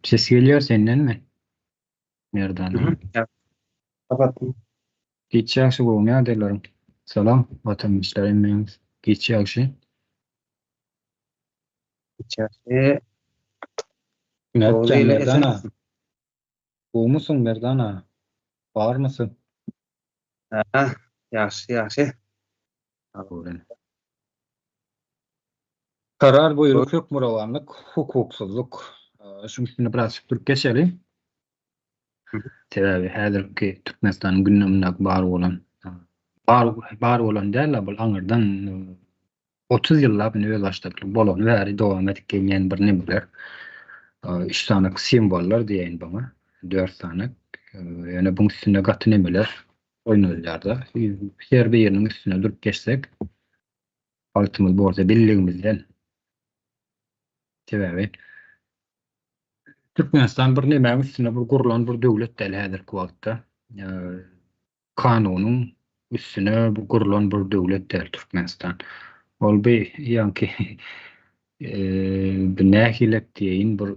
Ses geliyor senden mi? Nereden? Kapattım. Geç yaxşı bu ne derlerim? Salam vatandaşlarım benim. Geç yaxşı. İçerisi Ne değil, Merdana? esersin. Bu musun Merdana? Var mısın? Yaxşı. Öyle. Karar buyruk hükmüravanlık, hukuksuzluk. Şu üstüne biraz Türk geçelim. Sebebi häzirki Türkmenistan gündeminde bar olan derler bu aňyrdan 30 ýyllap öz başlykly bolan we dowam edip gelýän bir nimeler. 3 tane simbollar diýen baňa. 4 tane. Ýöne bu üstüne gaty nimeler oýnalýarda. Her bir ýeriniň üstüne durup geçsek altymyz bolsa billigimizden. Sebebi Türkmenistan bir näme üstüne bir gurulan bir döwlet däl häzirki wagtda. Kanunyň üstüne bu gurulan bir döwlet däl Türkmenistan. Ol bir ýanky bir nähilek diýin bir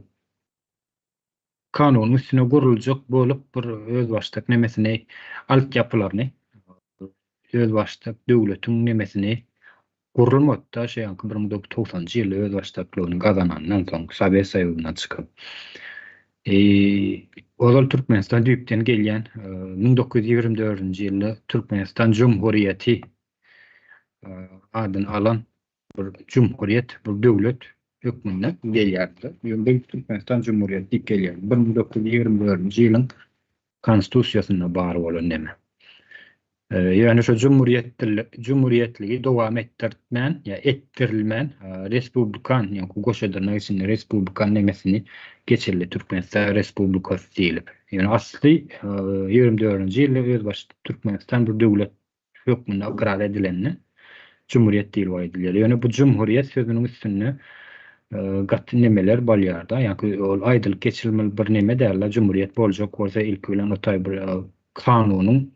kanunyň üstüne guruljak bolup bir öz başlyk nemesini alyp yapylaryny öz başlyk döwletiň nemesini gurulmakda şey ýanky 1990-njy ýyly öz başlyklygyny gazanandan soň Sowet Soýuzyna çykyp Ozal Türkmenistan düýpden gelýän 1924-nji ýyly Türkmenistan Cumhuriyeti adyny alan bir cumhuriyet, bir döwlet hökmünde gelýärdi. Ýöne Türkmenistan Cumhuriyeti gelýär. 1924-nji ýylyň konstitusiýasyna bar bolan näme. Ýöne şu cumhuriyetligi dowam etdirmän, etdirilmän respublikan, ýa-ni goşadyrnyň içinde respublikan nemesini geçirli Türkmenistan Respublikasy diýilip. Ýöne asly 24-nji ýyly öz başy Türkmenistan bir döwlet hökmünde ikrar edilenni cumhuriyet diýilip aýdylýar. Ýöne bu cumhuriyet sözüniň üstünde gaty nemeler bolýarda. Ýa-ni ol aýdylyp geçirilmeli bir neme däl, cumhuriyet boljak bolsa ilk bilen otay bir kanunyň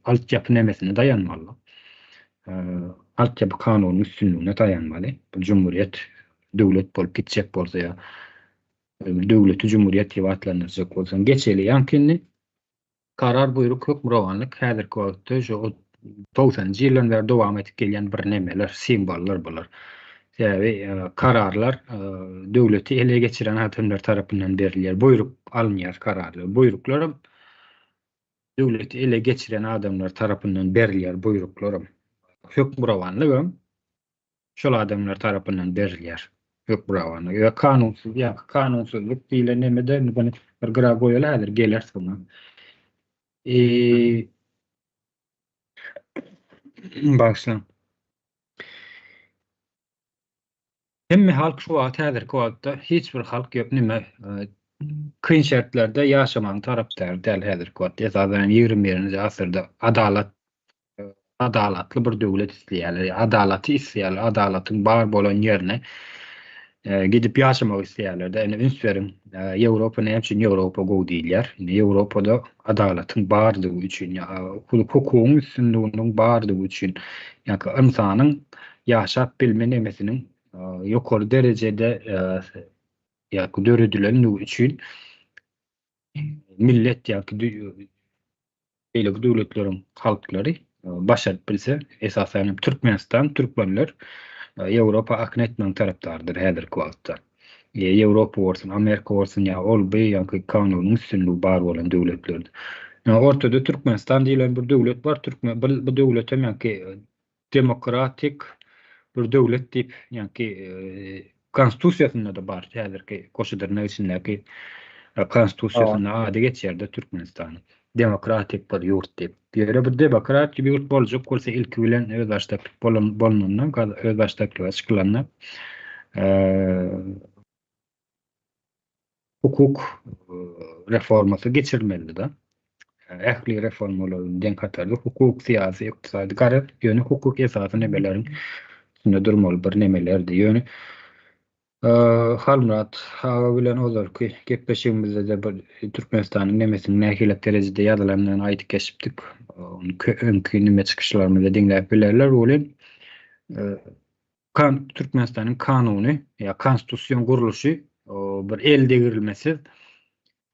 altyapy nemesine dayanmaly. Altyapy kanunyň üstünlüğüne dayanmaly. Bu cumhuriyet döwlet bolup gitjek bolsa ýa döwleti cumhuriyet diýip atlanyrjak bolsa geçeli ýankyny karar buyruk hükmürawanlyk häzirki wagtda şu 90-njy ýyldan beri dowam edip gelýän bir nemeler, simbollar bolar. Sebebi kararlar döwleti ele geçiren adamlar tarapyndan berilýär. Buyruk alınýar kararlar. Buyruklar döwleti ele geçiren adamlar tarapyndan berilýär buyruklar. Hükmürawanlyk şol adamlar tarapyndan berilýär. Hükmürawanlyk we kanunsuz kanunsuzlyk diýilen nemede bir grab goýalar häzir geler sonra. Başlan. Hemme halk şu häzirki wagtda hiç bir halk ýok nime kyn şertlerde ýaşamaň tarapdary däl häzirki wagtda. Esasen 21-nji asyrda adalatly bir döwlet isleýärler, adalaty isleýärler, adalatyň bar bolan ýerine gidip ýaşamak isleýärler. Ene ünsürin Ýewropa näme üçin Ýewropa gowy diýilýär. Ýewropada adalatyň bardygy üçin, hukukyň üstünlüğiniň bardygy üçin, ýa-ni insanyň ýaşap bilme nemesiniň ýokary derejede ýa-ni döredilenligi üçin millet ýa-ni eýle döwletleriň halklary başaryp bilse, esasen Türkmenistan, türkmenler Ýewropa aknetmän tarapdardyr häzirki wagtda. Ýewropa bolsun, Amerika bolsun ýa ol ýa-ni kanunyň üstünlüği bar bolan döwletlerdir. Ortada Türkmenistan diýilen bir döwlet bar. Bu döwlet ýa-ni demokratik bir döwlet diýip, ýa-ni konstitusiýasynda da bar häzirki goşadyrnyň içindäki konstitusiýasyna ady geçýärde Türkmenistan. Demokratik bir ýurt diýip. Ýöne bir demokratik bir ýurt boljak bolsa ilki bilen öz başlyklyk bolanyndan öz başlyklyga çykylanlar hukuk reformasy geçirmeli da. Ähli reformalar den katarda hukuk, siýasy, ykdysady garap, ýöne hukuk esasy nemeleriň üstünde durmaly bir nemelerdi. Ýöne Halmurat hawa bilen ozarky gepleşigimizde de bir Türkmenistanyň nemesini nähilek derejede ýazylanmagyny aýdyp geçipdik. Öňkü nime çykyşlarymyzda diňläp bilerler. Olen Türkmenistan'ın kanunu ya konstitusyon kuruluşu bir elde girilmesi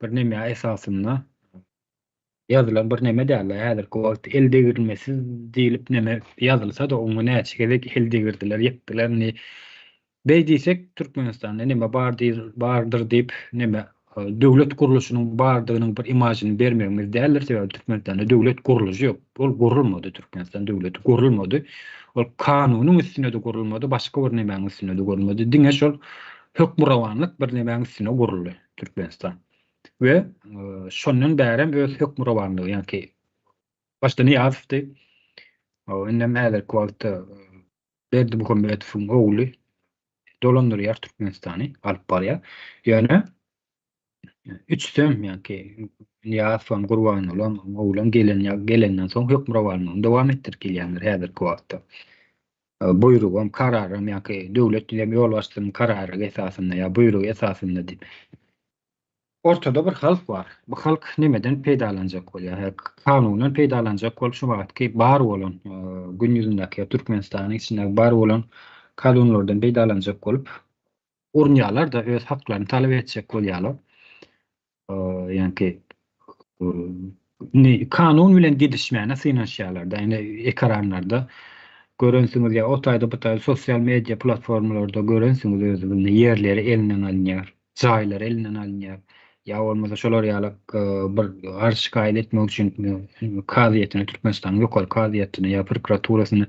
bir neme esasında yazılan bir neme derler. Häzir wagt elde girilmesi diýilip neme yazılsa da onu näçegerek elde girdiler, ýetdiler ni. Beýdiýsek Türkmenistanda neme bardyr diýip neme döwlet guruluşynyň bardygynyň bir imajyny bermegimiz däldir. Sebäbi Türkmenistanda döwlet guruluşy ýok. Ol gurulmady, Türkmenistan döwleti gurulmady. Ol kanunyň üstüne de gurulmady, başga bir nemäň üstüne de gurulmady. Diňe şol hökmürawanlyk bir nemäň üstüne guruldy Türkmenistan. Ve şondan bärem öz hökmürawanlygy, ýani başda Niýazow innem häzir wagtda Berdimuhammedowyň ogly dolandyrýar Türkmenistany alyp barýar. Ýöne üçsem ýani Niýazowyň gurbany bolan oglan gelenden soň hökmürawanlygyny dowam etdirip gelýändir häzirki wagtda. Buyrugam, kararym ýani döwlet diýen ýol başçysynyň karary esasynda ýa buyrugy esasynda diýip. Ortada bir halk var. Bu halk nemeden peýdalanjak bolýar? Kanunan peýdalanjak bolup şu wagtky bar bolan gün ýüzündäki Türkmenistanyň içindäki bar bolan kanunlardan peýdalanjak bolup urnýarlar da öz haklaryny talap etjek bolýarlar. Ýani kanun bilen gidişmäne synaşýarlar da ýani ekranlarda görensiňiz ýa o taýda bu taýda sosial media platformalarda görensiňiz özüni ýerleri elinden alınýar, jaýlary elinden alınýar. Ya olmasa şolar ýaly bir garşy şikaýet etmek üçin kaziýetine Türkmenistanyň ýokary kaziýetine ýa prokuraturasyna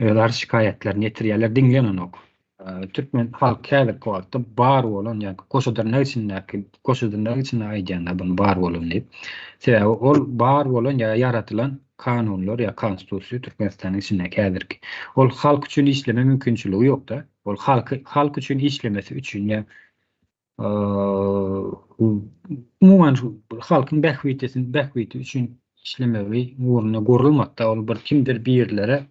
garşy şikaýetlerini ýetirýärler diňlenok. Türkmen halky häzirki wagtda bar bolan ýani goşadyryň içindäki goşadyryň içinde aýdýanda bunu bar bolan diýip. Sebäbi ol bar bolan ýa yaratylan kanunlar ýa konstitusiýa Türkmenistanyň içindäki häzirki ol halk üçin işleme mümkinçiligi ýok-da. Ol halk üçin işlemesi üçin ýa umuman halkyň bähwiti üçin işlemegi uğruna gurulmakda ol bir kimdir bir ýerlere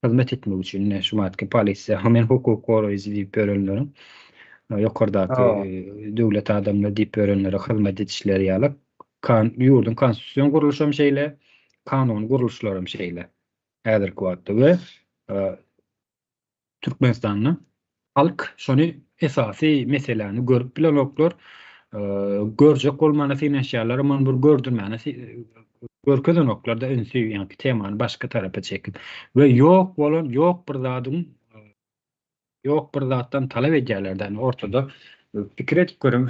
hyzmat etmek üçin şu wagtky polisiýa hemen hukuk goraýjy diýip görenler ýokardaky döwlet adamlary diýip görenlere hyzmat etişleri ýaly ýurdun konstitusiýon guruluşy şeýle, kanun guruluşlary şeýle häzirki wagtda we Türkmenistanyň halk şonu esasy meseleni görüp bilenoklar. Görjek bolmana synaşýarlar, ama bir gördürmäne görkezenoklarda önsü ýani temany başga tarapa çekip we ýok bolan ýok bir zatdan talap edýärlerden ortada pikir etip görüm.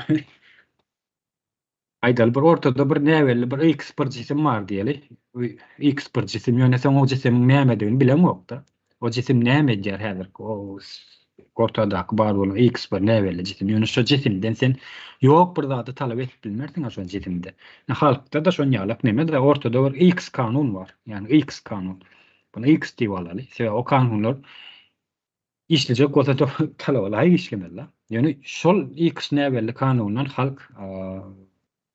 Aýdal bir ortada bir näwelli bir X bir jisim bar diýeli. X bir jisim ýöneseň o jisimiň nämedigini bilen ýok-da. O jisim näme edýär häzirki o ortadaky bar bolan X bir näwelli jisim. Ýöne şu jisimden sen ýok bir zatdy talap edip bilmersiň şu jisimde. Halkda da şonu ýalap näme de ortada bir X kanun bar. Ýani X kanun. Bunu X diýip alaly. Sebäbi o kanunlar işlejek bolsa talap alaý işlemeler. Ýöne şol X näwelli kanundan halk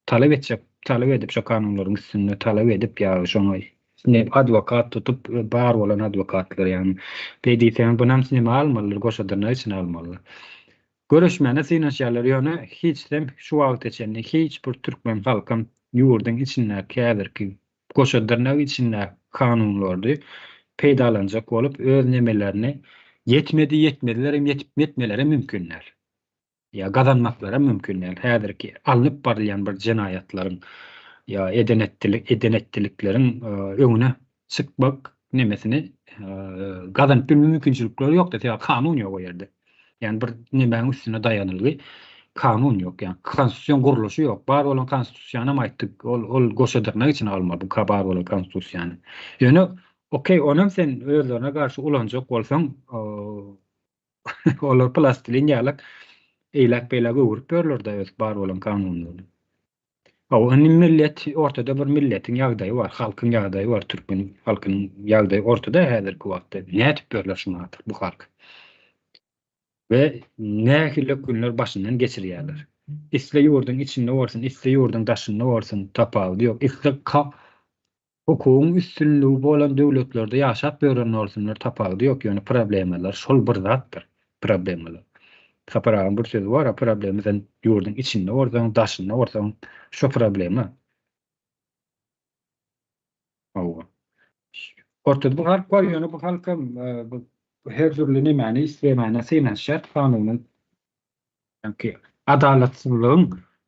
talap edip şu kanunlaryň üstünde talap edip ýa şoňa advokat tutup bar bolan adwokatlar ýani PDT'nin bu namsyny almalylar, goşadyryny içine almalylar. Görüşmäne synaşýarlar ýöne hiçdem şu wagt içinde hiç bir türkmen halkym ýurdun içindäki häzirki goşadyryny içinde kanunlary peýdalanjak bolup öz nemelerini yetmediler hem yetmeleri mümkinler. Ya gazanmaklary mümkinler. Häzirki alınıp barýan bir jinayatlaryň ya edenetdiliklerin öňüne çykmak nemesini gazanyp bilme mümkinçilikleri ýok da kanun ýok o ýerde. Yani bir nemäň üstüne dayanylgy kanun ýok, yani konstitusiýon guruluşy ýok. Bar bolan konstitusiýany aýtdyk, ol goşadyryny içine almaly bu bar bolan konstitusiýany. Ýöne okey, onam sen özlerine garşy ulanjak bolsaň olar plastilin ýalyk eýlek-beýlek öwürip berler da öz bar bolan kanunlary. Millet ortada bir milletin ýagdaýy bar, halkyň ýagdaýy bar, türkmen halkynyň ýagdaýy ortada häzirki wagtda. Nädip berler şunatyr bu halk? We nähili günler başyndan geçirýärler. Isle ýurdun içinde bolsun, isle ýurdun daşynda bolsun, tapagy ýok. Isle hukukyň üstünlügi bolan döwletlerde ýaşap berýän bolsunlar, tapagy ýok. Ýöne problemler şol bir zatdyr, problemler. Kaparaň bir söz var, problemden ýurdun içinde bolsun, daşynda bolsun, şu problemi. Ortada bu halk var, ýöne bu halka her türlü nämäni islemäne sygnaşýar kanunyň ýa-ni adalatsızlygyň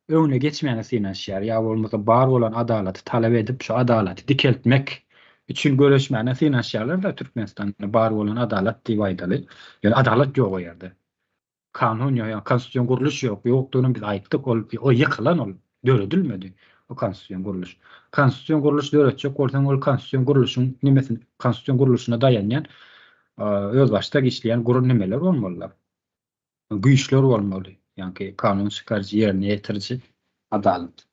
öňüne geçmäne sygnaşýar. Ýa bolmasa bar bolan adalaty talap edip şu adalaty dikeltmek üçin göreşmäne sygnaşýarlar da Türkmenistanda bar bolan adalat diýip aýdaly. Ýa adalat ýok o ýerde. Kanun ýa konstitusiýon guruluş ýok. Ýokdugyny biz aýtdyk, o ýykylan ol, döredilmedi o konstitusiýon guruluş. Konstitusiýon guruluş döretjek bolsaň ol konstitusiýon guruluşyň nimesi konstitusiýon guruluşyna dayanýan öz başda işleýän gurul nimeler bolmalylar. Güýçler bolmaly. Ýani kanun çykarjy, ýerine ýetirji adalet.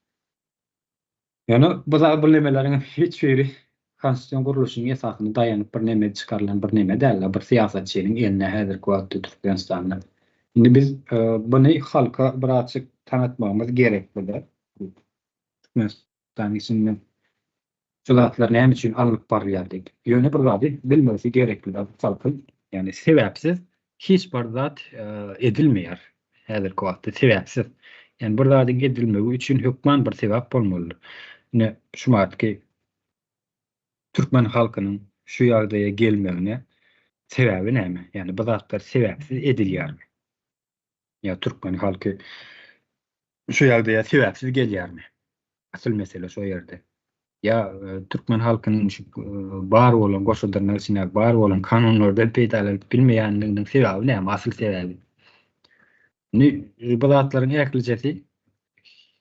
Ýani bu nimeleriň hiç biri konstitusiýon guruluşynyň esasyna daýanyp bir neme çykarlan bir neme däl, bir siýasatçynyň eline häzirki wagtda Türkmenistanda. Indi biz buny halka bir açyk tanıtmamız gereklidir. Türkmenistan içinde şulatlar näme üçin alyp barýardyk? Ýöne bir zady bilmesi gereklidir halkyn. Yani sebäpsiz hiç bir zat edilmeýär. Häzirki wagtda sebäpsiz. Yani bir zadyň edilmegi üçin hökman bir sebäp bolmaly. Ne şumartki Türkmen halkynyň şu ýagdaýa gelmegine sebäbi näme? Yani bu zatlar sebäpsiz edilýärmi? Ya Türkmen halky şu ýagdaýa sebäpsiz gelýärmi? Asyl mesele şo ýerde. Ya Türkmen halkynyň bar bolan goşuldyryna içine bar bolan kanunlardan peýdalyp bilmeýänligiň sebäbi näme? Asyl sebäbi. Bu zatlaryň äklijesi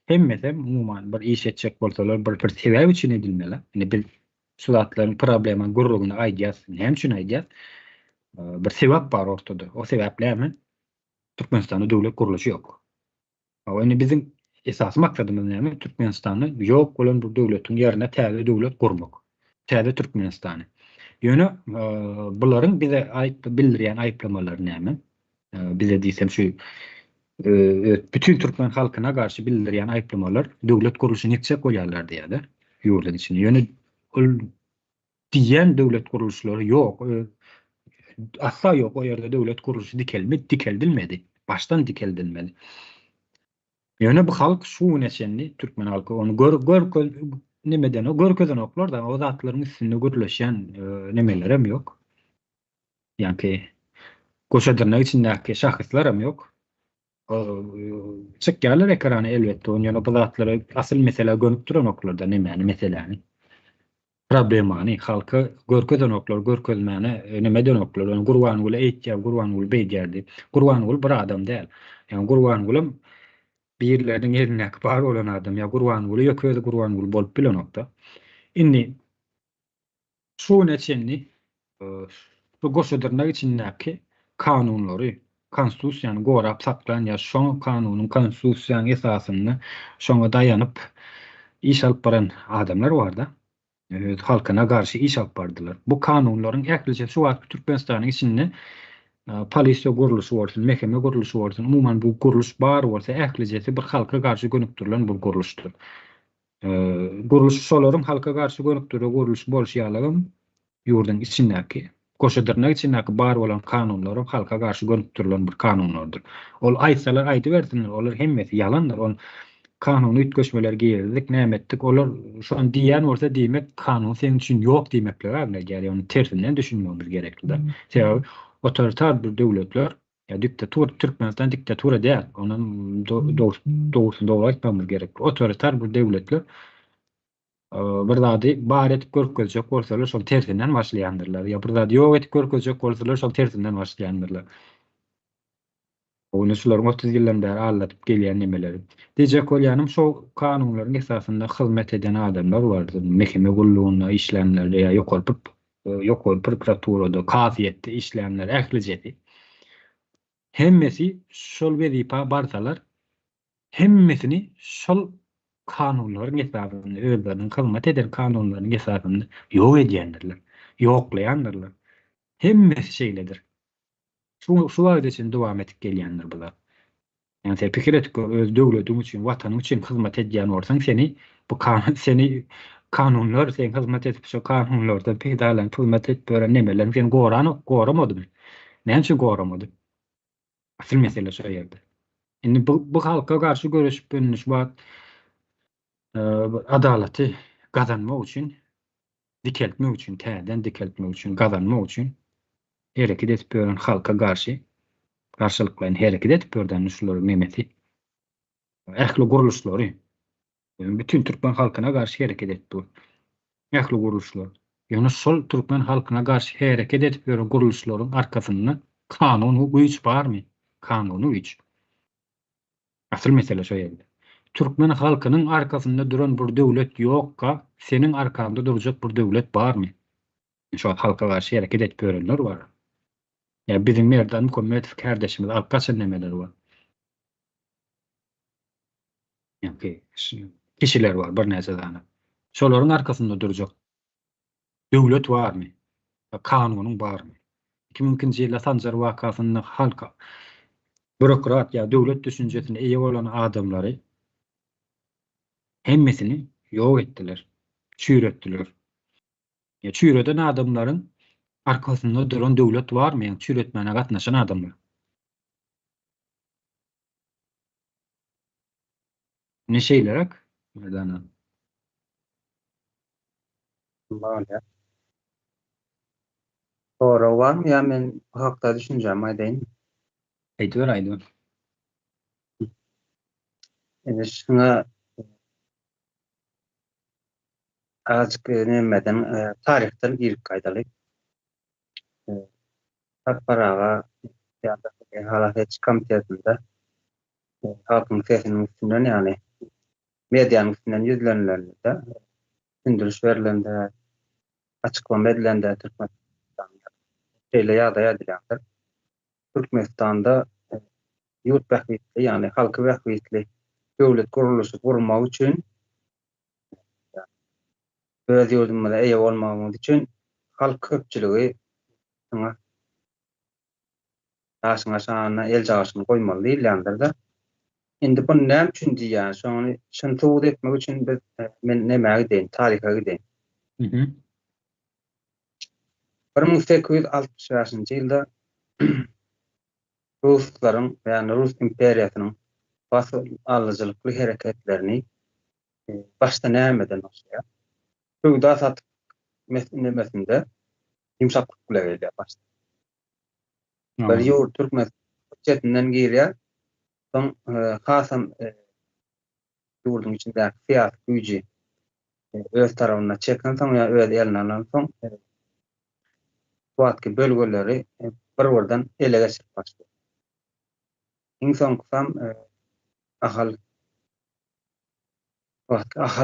hemmesem umuman bir iş etjek bolsalar bir sebäp üçin edilmeli. Yani biz şu zatlaryň problemin gurruguna aýdýas, näme üçin aýdýas? Bir sebäp bar ortada. O sebäp näme? Türkmenistanda döwlet guruluşy ýok. Ýani bizim esas maksadymyz näme? Türkmenistany ýok bolan bu döwletiň ýerine täze döwlet gurmak. Täze Türkmenistany. Ýöne bularyň bize bildirýän aýplamalary näme? Bize diýsem şu bütün Türkmen halkyna garşy bildirýän aýplamalar döwlet guruluşyny ýetjek bolýarlar diýýär. Ýurdun içinde. Ýöne diýen döwlet guruluşlary ýok. Asla ýok o ýerde döwlet guruluşy dikeldilmedi. Baştan dikeldilmedi. Ýöne bu halk şu neçenli Türkmen halky onu nimeden o görkezden oklar da o zatlaryň üstünde gürleşen nimelerem ýok. Ýani goşadyrna içindäki şahyslarym ýok. Çykýarlar ekrany elbetde. Ýöne bu zatlary asyl mesele gönüp duran oklarda nimeni meseleni. Problemany halka görkezden oklar, görkezmäne nimeden oklar. Ony Gurbanguly aýtýar, Gurbanguly beýgerdi. Gurbanguly bir adam däl. Ýani Gurbanguly birlerden ýerine bar bolan adam ýa Gurbanguly ýöküzi Gurbanguly bolup bilenokda. Indi şu neçenli bu goşadyrna içindäki kanunlary, konstitusiýany gorap saklan ýa şo kanunyň konstitusiýanyň esasyny şoňa daýanyp iş alyp baran adamlar bar da. Halkyna garşy iş alyp bardylar. Bu kanunlaryň äkliçe şu wagt Türkmenistanyň içinde polisiýa guruluşy bolsun, mehkeme guruluşy bolsun, umuman bu guruluş bar bolsa äklicesi bir halka garşy gönükdirilen bu guruluşdur. Guruluş şolaryň halka garşy gönükdirilen guruluş bolýarlygym ýurdun içindäki goşadyrna içindäki bar bolan kanunlary halka garşy gönükdirilen bir kanunlardyr. Ol aýtsalar aýdybersinler, olar hemmesi ýalandyr. Ol kanuny ütgeşmeler giýerdik, näme etdik? Olar şu an diýen bolsa diýmek kanun senin üçin ýok diýmekler ägler gäri ony tersinden düşünmemiz gerekli. Sebäbi otoritar bir döwletler ýa diktator Türkmenistan diktatura däl. Onuň dogrusyny aýtmamyz gerek. Otoritar bir döwletler bir zady bar etip görkezjek bolsalar şol tersinden başlaýandyrlar. Ýa bir zady ýok etip görkezjek bolsalar şol tersinden başlaýandyrlar. Onu şularyň 30 ýyldan bäri allatyp gelýän nimeleri. Dejek bolýanym şo kanunlaryň esasynda hyzmat eden adamlar bardy. Mehkeme guruluşyna işlemler ýa ýokary prokuraturada, kaziýetde işlemler äklijeti. Hemmesi şol wezipa barsalar, hemmesini şol kanunlaryň esasynda, özleriň hyzmat eden kanunlaryň esasynda ýok edýändirler, ýoklaýandyrlar. Hemmesi şeýledir. Şu wagt için dowam etip gelýändir bular. Yani sen pikir et, öz döwletiň üçin, watanyň üçin hyzmat edýän bolsaň seni bu kanunlar sen hyzmat edip şu kanunlardan peýdalan hyzmat edip beren nemeler seni goramadymy? Näme üçin goramady? Asyl mesele şu ýerde. Indi bu halka garşy görüşip bölünüş wagt adalaty gazanmak üçin, dikeltmek üçin, täzeden dikeltmek üçin, gazanmak üçin hereket edip bölen halka garşy garşylyklaryň hereket edip bölen usulary memeti ähli guruluşlary bütün türkmen halkyna garşy hereket edip dur. Ähli guruluşlar. Ýöne şol türkmen halkyna garşy hereket edip bölen guruluşlaryň arkasynda kanuny güýç barmy? Kanuny güýç. Asyl mesele şo ýerde. Türkmen halkynyň arkasynda duran bir döwlet ýokka, seniň arkanda durjak bir döwlet barmy? Şo halka garşy hereket edip bölenler bar. Ya bizim Merdan Muhammed kardeşimiz alkaçın nemeleri var. Yani kişiler var bir näçe dana. Şolaryň arkasynda durjak döwlet barmy? Kanunyň barmy? 2000-nji ýylda Sanjar wakasynda halka bürokrat ya döwlet düşünjesine eýe bolan adamlary hemmesini ýok etdiler, çüýretdiler. Ya çüýreden adamlaryň arkasynda duran döwlet barmy? Yani çüýretmäne gatnaşan adamlar. Ne şeylerek? Merdana. Böyle. Soru var mı? Ya men bu hakda düşünjem aýdaýyn. Aýdyber. Şuna azıcık nemeden tarihten bir gaýdalyk. Taparaga ýa-da halaket komitetinde halkyň sesiniň üstünden ýani medianın üstünden ýüzlenlerinde sündürüş berilende açıklama edilende Türkmenistan'da şeyle ýagdaý edilenler. Türkmenistan'da ýurt bähwitli ýani halky bähwitli döwlet guruluşy gurmak üçin öz ýurdumyza eýe bolmagymyz üçin halk köpçüligi şuna aşyna şana el jagaşyny goýmaly diýilýändir-de. Indi bu näme üçin diýýär? Şonu şunu etmek üçin biz men nämäge diýen, taryha gideň. 1860-njy ýylda Ruslaryň, ýani Rus imperiýasynyň basy alyjylykly hereketlerini başda nämeden başlaýar? Şuňda satyp mesinde ýumşaklyk bilen gelýär başda. Bir ýurt Türkmen çetinden girýär. Soň hasam ýurdun içinde siyasi güýji öz tarabyna çeken soň ýa öz eline alan soň bu atky bölgeleri bir-birden ele geçirip başlaýar. Iň soňsam ahal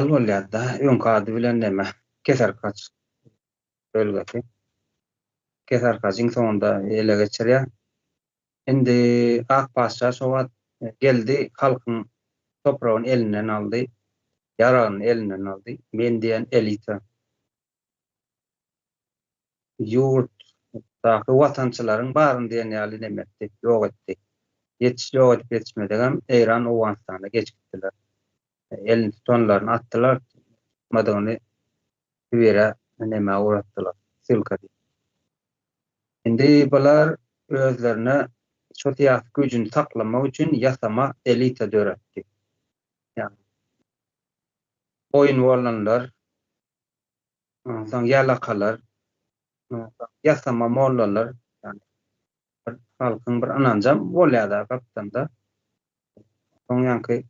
bolýar-da, öňkady bilen näme Keserkaç bölgesi. Keserkaç iň soňunda ele geçirýär. Indi Akpaşa şo wagt geldi, halkyň topragyny elinden aldy, ýaragyny elinden aldy. Men diýen elita. Ýurtdaky watançylaryň baryny diýen ýaly nemetdi, ýok etdi. Ýok edip ýetişmedegem Eýran Owganystana geçipdiler. Elini tutanlaryny atdylar, madyny bire näme uğratdylar, sylkady. Indi bular özlerine şu siyasi gücünü saklamak üçin ýasama elita döretdi. Yani oyun bolanlar, soň ýalakalar, ýasama mollalar, yani halkyň bir ananjam bolýar-da gapdanda. Soň ýanky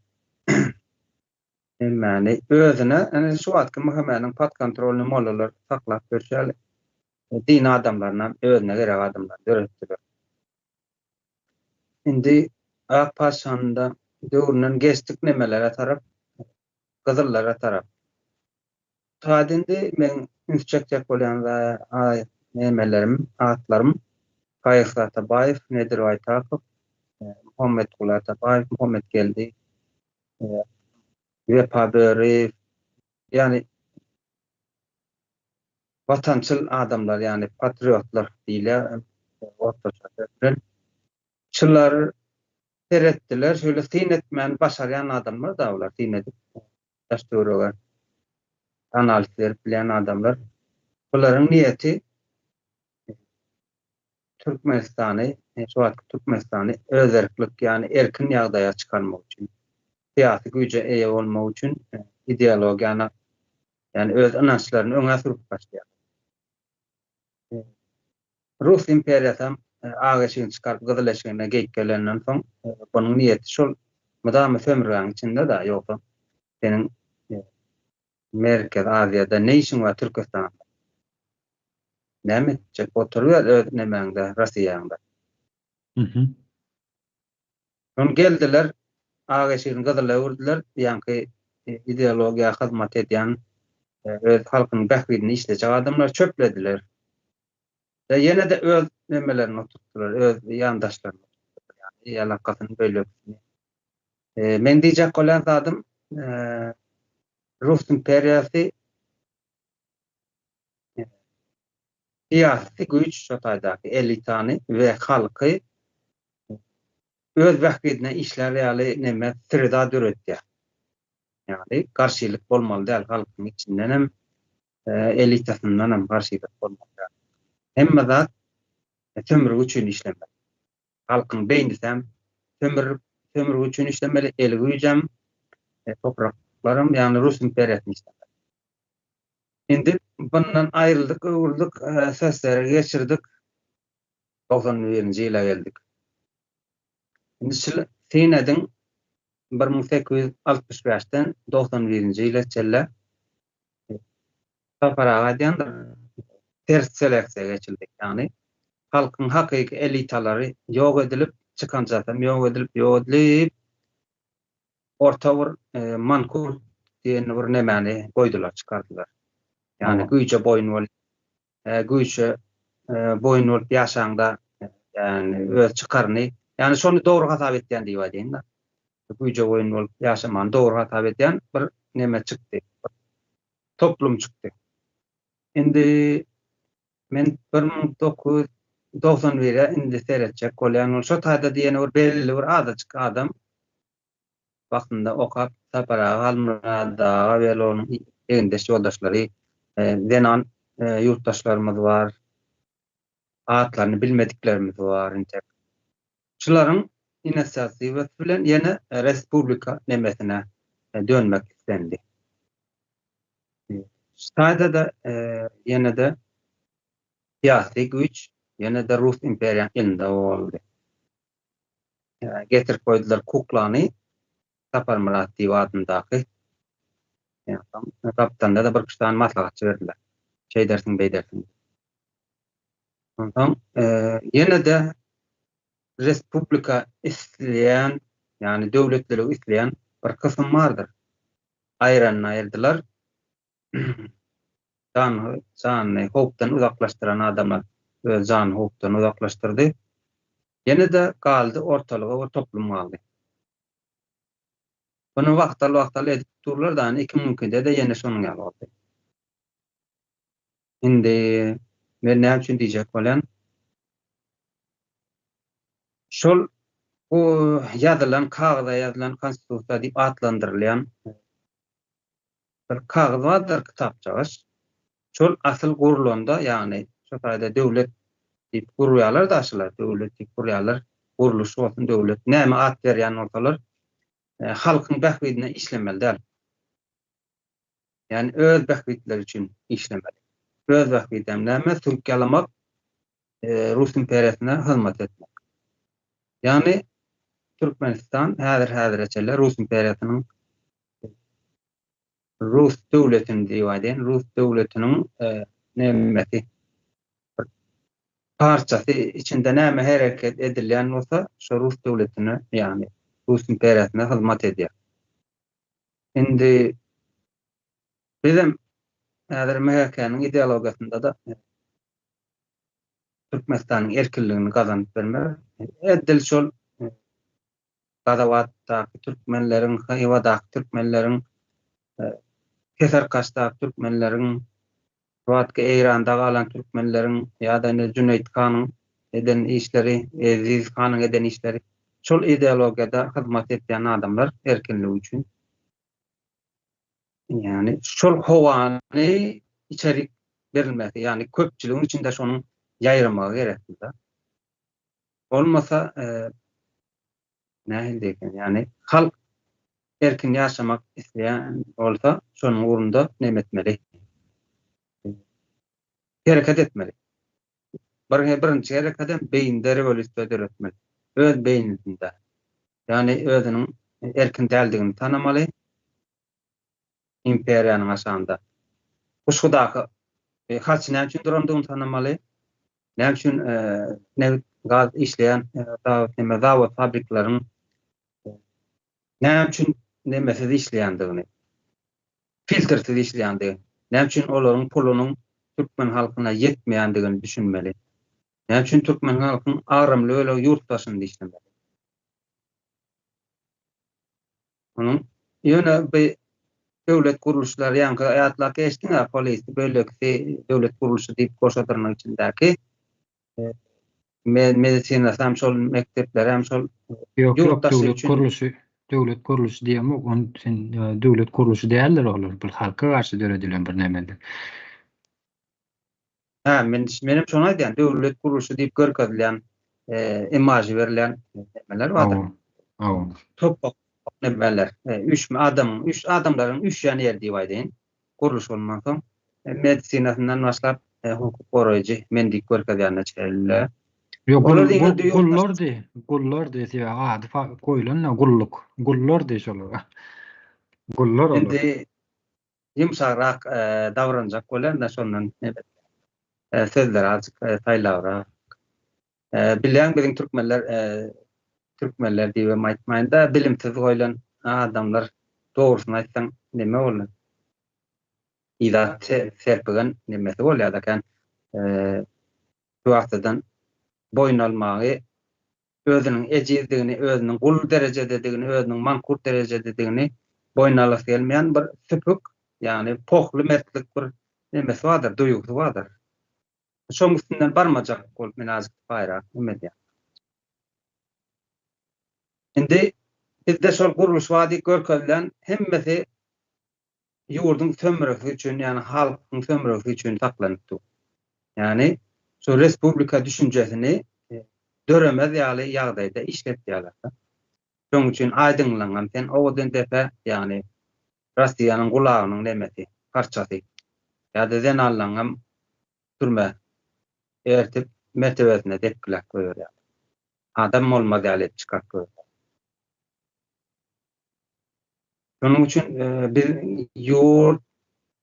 näme özüne ene şu wagtky Muhammediň pat kontrolüni mollalar saklap berýär. Din adamlaryna özüne gerek adamlar döretdiler. Indi Akpaşanyňda döwründen geçdik nemelere tarap, gyzyllara tarap. Taýdyndy men ünsçekjek bolýan we nemelerim, atlarym Kaýsy Atabaýew, Nedir Aýtakow, Muhammed Kul Atabaýew, Muhammed geldi. Wepaberi, yani vatançıl adamlar, yani patriotlar diýilýär. Ortaçalar. Şular teretdiler, şöyle tinetmän başaryan adamlar da olar, tinetip daşdurlar. Analizler bilen adamlar. Buların niyeti Türkmenistany, şu wagt Türkmenistany özerklik, yani erkin ýagdaýa çykarmak üçin, siyasi güýje eýe bolmak üçin ideologiýany, yani öz inançlaryny öňe sürüp başlaýar. Rus imperiyasy agaşyny çykaryp gyzyleşigine geýip gelenden soň bunyň niýeti şol mydamy sömürgäň içinde da ýoksa seniň Merkez Aziýada ne işin var Türkistan? Näme? Çek oturuyor öz nemäňde Russiýaňda. Şol geldiler, agaşyny gyzylaýurdylar, ýa-ni ideologiýa hyzmat edýän öz halkynyň bähbidini işlejek adamlar çöplediler. Ýene de öz nemelerini oturtdular, öz ýandaşlaryny oturtdular. Yani ýalakasyny bölüp. Men diýjek bolan zadym Rus imperiyasy siyasi güç şotaýdaky elitany we halky öz bähbidine işler ýaly neme sirda döretýär. Yani karşılık bolmaly däl halkyň içinden hem elitasyndan hem karşılık bolmaly. Hemme zat sömürü üçin işlemeli. Halkyň beýnisi hem sömürü üçin işlemeli, el güýjem, topraklarym ýani Rus imperiýasyny işlemeli. Indi bundan aýryldyk, öwürlük sösleri geçirdik. 91-nji ýyla geldik. Indi senediň 1865-den 91-nji ýyla çelle taparaga diýen ters seleksiýa geçildik. Yani halkyň hakyky elitalary ýok edilip, çykanjatym ýok edilip, orta bir mankur diýen bir nemäni goýdular, çykardylar. Yani güýçe boyun bolup, güýçe boyun bolup ýaşaňda yani öz çykaryny, yani şonu dogry hasap etýän diýip aýdyn da. Güýçe boyun bolup ýaşaman dogry hasap etýän bir neme çykdy. Toplum çykdy. Indi men 1991-de indi seretjek bolýan şo taýda diýen bir belli bir adaçyk adam wagtynda okap Taparaga Almyrada we onuň eňdeş ýoldaşlary denan yurttaşlarymyz var. Atlaryny bilmediklerimiz var. Şularyň inisiýatiwasy bilen ýene respublika nemesine dönmek istendi. Şaýda da ýene de siyasi güç, ýene de Rus imperiýasyny elinde boldy. Getirip koydular kuklany Saparmurat diýip adyndaky. Kapitanda da bir kişiden maslahatçı verdiler. Şey dersin, bey dersin. Ondan ýene de respublika isleyen, yani döwletleri isleyen bir kısım vardır. Aýranylar. Can hukukdan uzaklaştıran adamlar can hukukdan uzaklaştırdı. Ýene de kaldı ortalığa bir toplum kaldı. Bunu wagtal edip durlar da 2000'de de ýene şonuň ýaly boldy. Indi men näme üçin diýjek bolan şol o ýazylan kagada ýazylan konstitusiýa diýip atlandyrylýan bir kagaz bardyr, kitapçagyş. Şol asyl gurulanda, ýani şo taýda döwlet diýip gurulýarlar da aşylar, döwlet diýip gurulýarlar. Guruluş bolsun döwlet, näme at berýän bolsalar, halkyň bähbidine işlemeli däl. Yani öz bähbidleri üçin işlemeli. Öz bähbidem näme? Türkýalamak, Rus imperiýasyna hyzmat etmek. Yani Türkmenistan häzir Rus imperiýasynyň Rus döwletini diýip aýdyn, Rus döwletiniň nämesi parçasy, içinde näme hereket edilýän bolsa, şo Rus döwletine, ýani Rus imperiýasyna hyzmat edýär. Indi bizim häzir MHK'nyň ideologiýasynda da Türkmenistanyň erkinligini gazanyp bermek, edil şol Gadawatdaky türkmenleriň, Hywadaky türkmenleriň, Keserkaşdaky türkmenleriň, Ruatky Eýranda galan türkmenleriň, ýa-da Cüneyt Kanyň eden işleri, Eziz Kanyň eden işleri, şol ideologiýada hyzmat etýän adamlar erkinligi üçin. Yani şol howany içerik berilmeli. Yani köpçüligiň içinde şonuň ýaýramagy gerekli da. Olmasa nähil diýen, yani halk erkin ýaşamak isleýän bolsa, şonuň urunda näme etmeli? Hereket etmeli. Birinci gerek adam beýinde revolýusiýa döretmeli. Öz beýninde. Yani özüniň erkin däldigini tanamaly, imperiýanyň aşanda. Uşgudaky haç näme üçin durandygyny tanamaly, näme üçin gaz işleýän zawod fabriklaryň näme üçin nemesiz işleýändigini, filtrsiz işleýändigini, näme üçin olaryň pulunyň türkmen halkyna ýetmeýändigini düşünmeli. Näme üçin türkmen halkyň arymly öle ýurtdaşynda işlemeli. Onun ýöne bir döwlet guruluşlary ýa-ni aýatlar geçdiňä polis bölekli döwlet guruluşy diýip goşadyrnyň içindäki medisina hem şol mektepler hem şol Yok ýurtdaşy döwlet kuruluşy diýem, on sen döwlet kuruluşy däldir olar. Bir halka garşy döredilen bir nämedir. Menim şonu aýdýan döwlet guruluşy diýip görkezilýän imajy berilen nemeler bardyr. Topok nemeler. Üç adamlaryň üç ýany ýer diýip aýdyn. Guruluş bolman soň medisinasyndan başlap hukuk goraýjy mendik görkezýänler çeýle. Yok, gullar diýse ady koýulan gullar diýse olar. Gullar olar. Indi ýumşarak davranjak bolan da şondan sözler azık taýlabra. Bilen biziň türkmenler diýip aýtmaýynda bilimsiz goýulan adamlar dogrusyny aýtsaň neme bolar? İzat serpigen nemesi bolýar ekan. Bu wagtdan boyun almagy, özüniň ejizdigini, özüniň gul derejededigini, özüniň mankurt derejededigini boyun alasy gelmeýän bir süpük, ýani pohly mertlik bir nemesi bardyr, duýgusy bardyr. Şoň üstünden barmajak bolup menazik baýra umedýär. Indi bizde şol guruluş wady görkezlen hemmesi ýurdun sömüregi üçin, ýani halkyň sömüregi üçin saklanypdy. Ýani şu respublika düşünjesini döremez ýaly ýagdaýda işletýärler. Şoň üçin aýdyňlangan sen owdan depe, ýani Russiýanyň gulagynyň nemesi, parçasy. Ýa-da den allangan türme ertip mertebesine depkilek goýar. Adam bolmaz ýaly çykak goýar. Şonuň üçin biz ýurt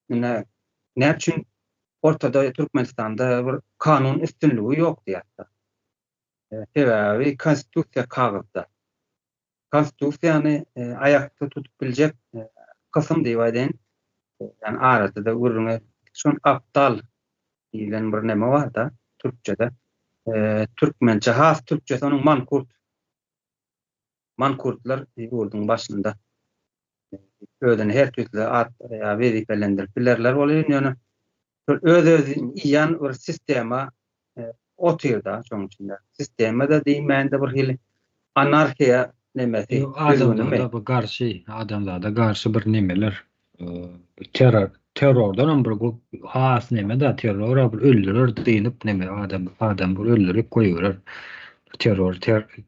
näme üçin ortada Türkmenistanda bir kanun üstünlüğü ýok diýär. Sebebi konstitusiýa kagazda. Konstitusiýany aýakda tutup biljek kysym diýip aýdyn. Yani arada da uruna şon aptal diýilen bir neme bar da türkçede. Türkmence has türkçesi onun mankurt. Mankurtlar ýurdun başynda özüni her türlü at ýa wezifelendirip bilerler bolýar. Ýöne öz-özüni ýan bir sistema otyrda şoň içinde. Sistemada diýmände bir hili anarhiýa nemesi. Adamlarda garşy bir nemeler terrordan bir has neme da terror bir öldürür diýip neme adam bir öldürüp goýurar.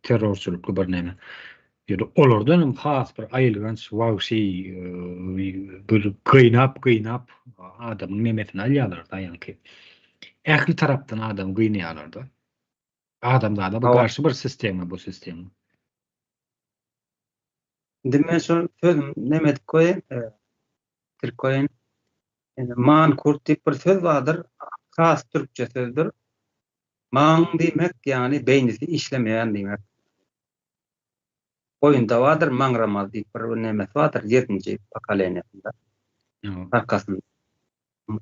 Terrorçuluk bir neme. Ýa-da olardan has bir aýylgan wagşy bir gynap adamyň nemesini alýarlar da ýani. Ähli tarapdan adam gynýarlar da. Adamlarda bir garşy bir sistema bu sistema. Dimen şol sözüm neme diýip goýan? Türkçe mankurt diýip bir söz bardyr. Has türkçe sözdür. Man diýmek ýani beýnisi işlemeýän diýmek. Oýunda bardyr manramaz diýip bir neme bardyr 7-nji pokoleniýasynda. Arkasynda.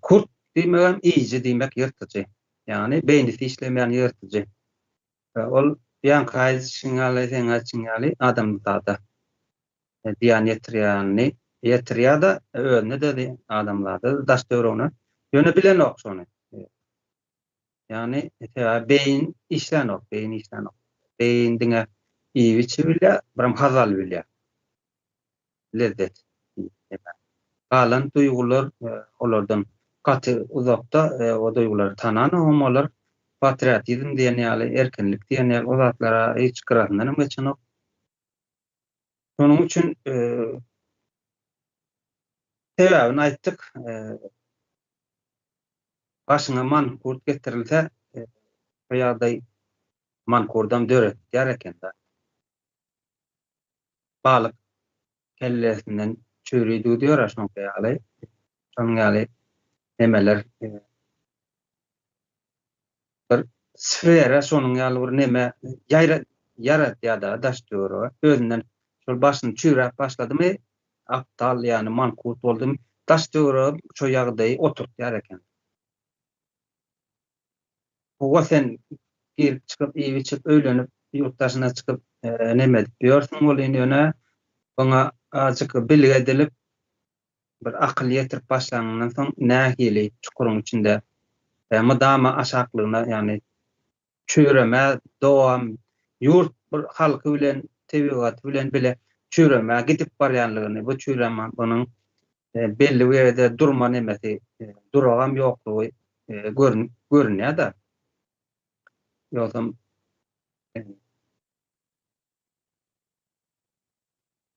Kurt diýmek iýji diýmek ýyrtyjy. Ýani beýnisi işlemeýän ýyrtyjy. Ol ýan gaýşyňaly adamlarda diýan ýetirýärde özüne de adamlarda daş döwrüne ýöne bilen okşony. Ýani beýin işlen ok. Beýin diňe iýiçi bilýär, biram hazal bilýär. Lezzet. Galan duýgular olardan gaty uzakda o duýgulary tanan homolar patriotizm diýen ýaly erkinlik diýen ýaly o zatlara hiç gyrasyndan geçen ok. Şonuň üçin sebäbini aýtdyk. Başyna mankurt getirilse ýagdaý mankurdam döret ýar eken-de. Balyk kellesinden çöýrüýdi diýär aşmaňa ýaly. Şonuň ýaly nemeler bir sfera şonuň ýaly bir neme ýaratýar-da daşdýory. Özünden şol başyny çüýräp başladymy aptal ýani mankurt boldum. Daşdýory şo ýagdaýy oturtýar eken. Bu sen girip çıkıp evi çıkıp öýlenip ýurtdaşyna çıkıp neme diýersiň bol ýöne bana azıcık bilgi edilip bir akıl yetirip başlanandan soň nähili çukuryň içinde mydama aşaklygyna yani çöýreme dowam ýurt bir halky bilen tebigaty bilen bile çöýreme gidip barýanlygyny bu çöýreme bunyň belli bir ýerde durma nemesi duragam ýoklugy görünýär-de. Ýogam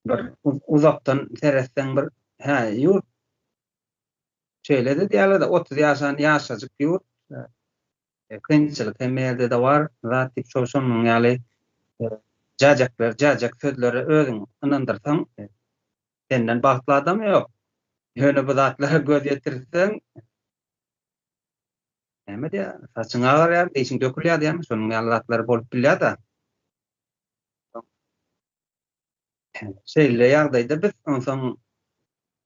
bir uzaktan seretsen bir ýurt şeýle-de diýerler-de 30 ýaşan ýaşadyk ýurt kynçylyk hemelde de bar zat tip şoşunyň ýaly jajak sözleri özüň ynandyrsaň senden bagtly adam ýok. Ýöne bu zatlara göz ýetirsen näme diýär? Saçyň agarýar, eşiň dökülýär diýär, şonuň ýaly zatlary bolup bilýär-de. Şeýle ýagdaýda biz onsoň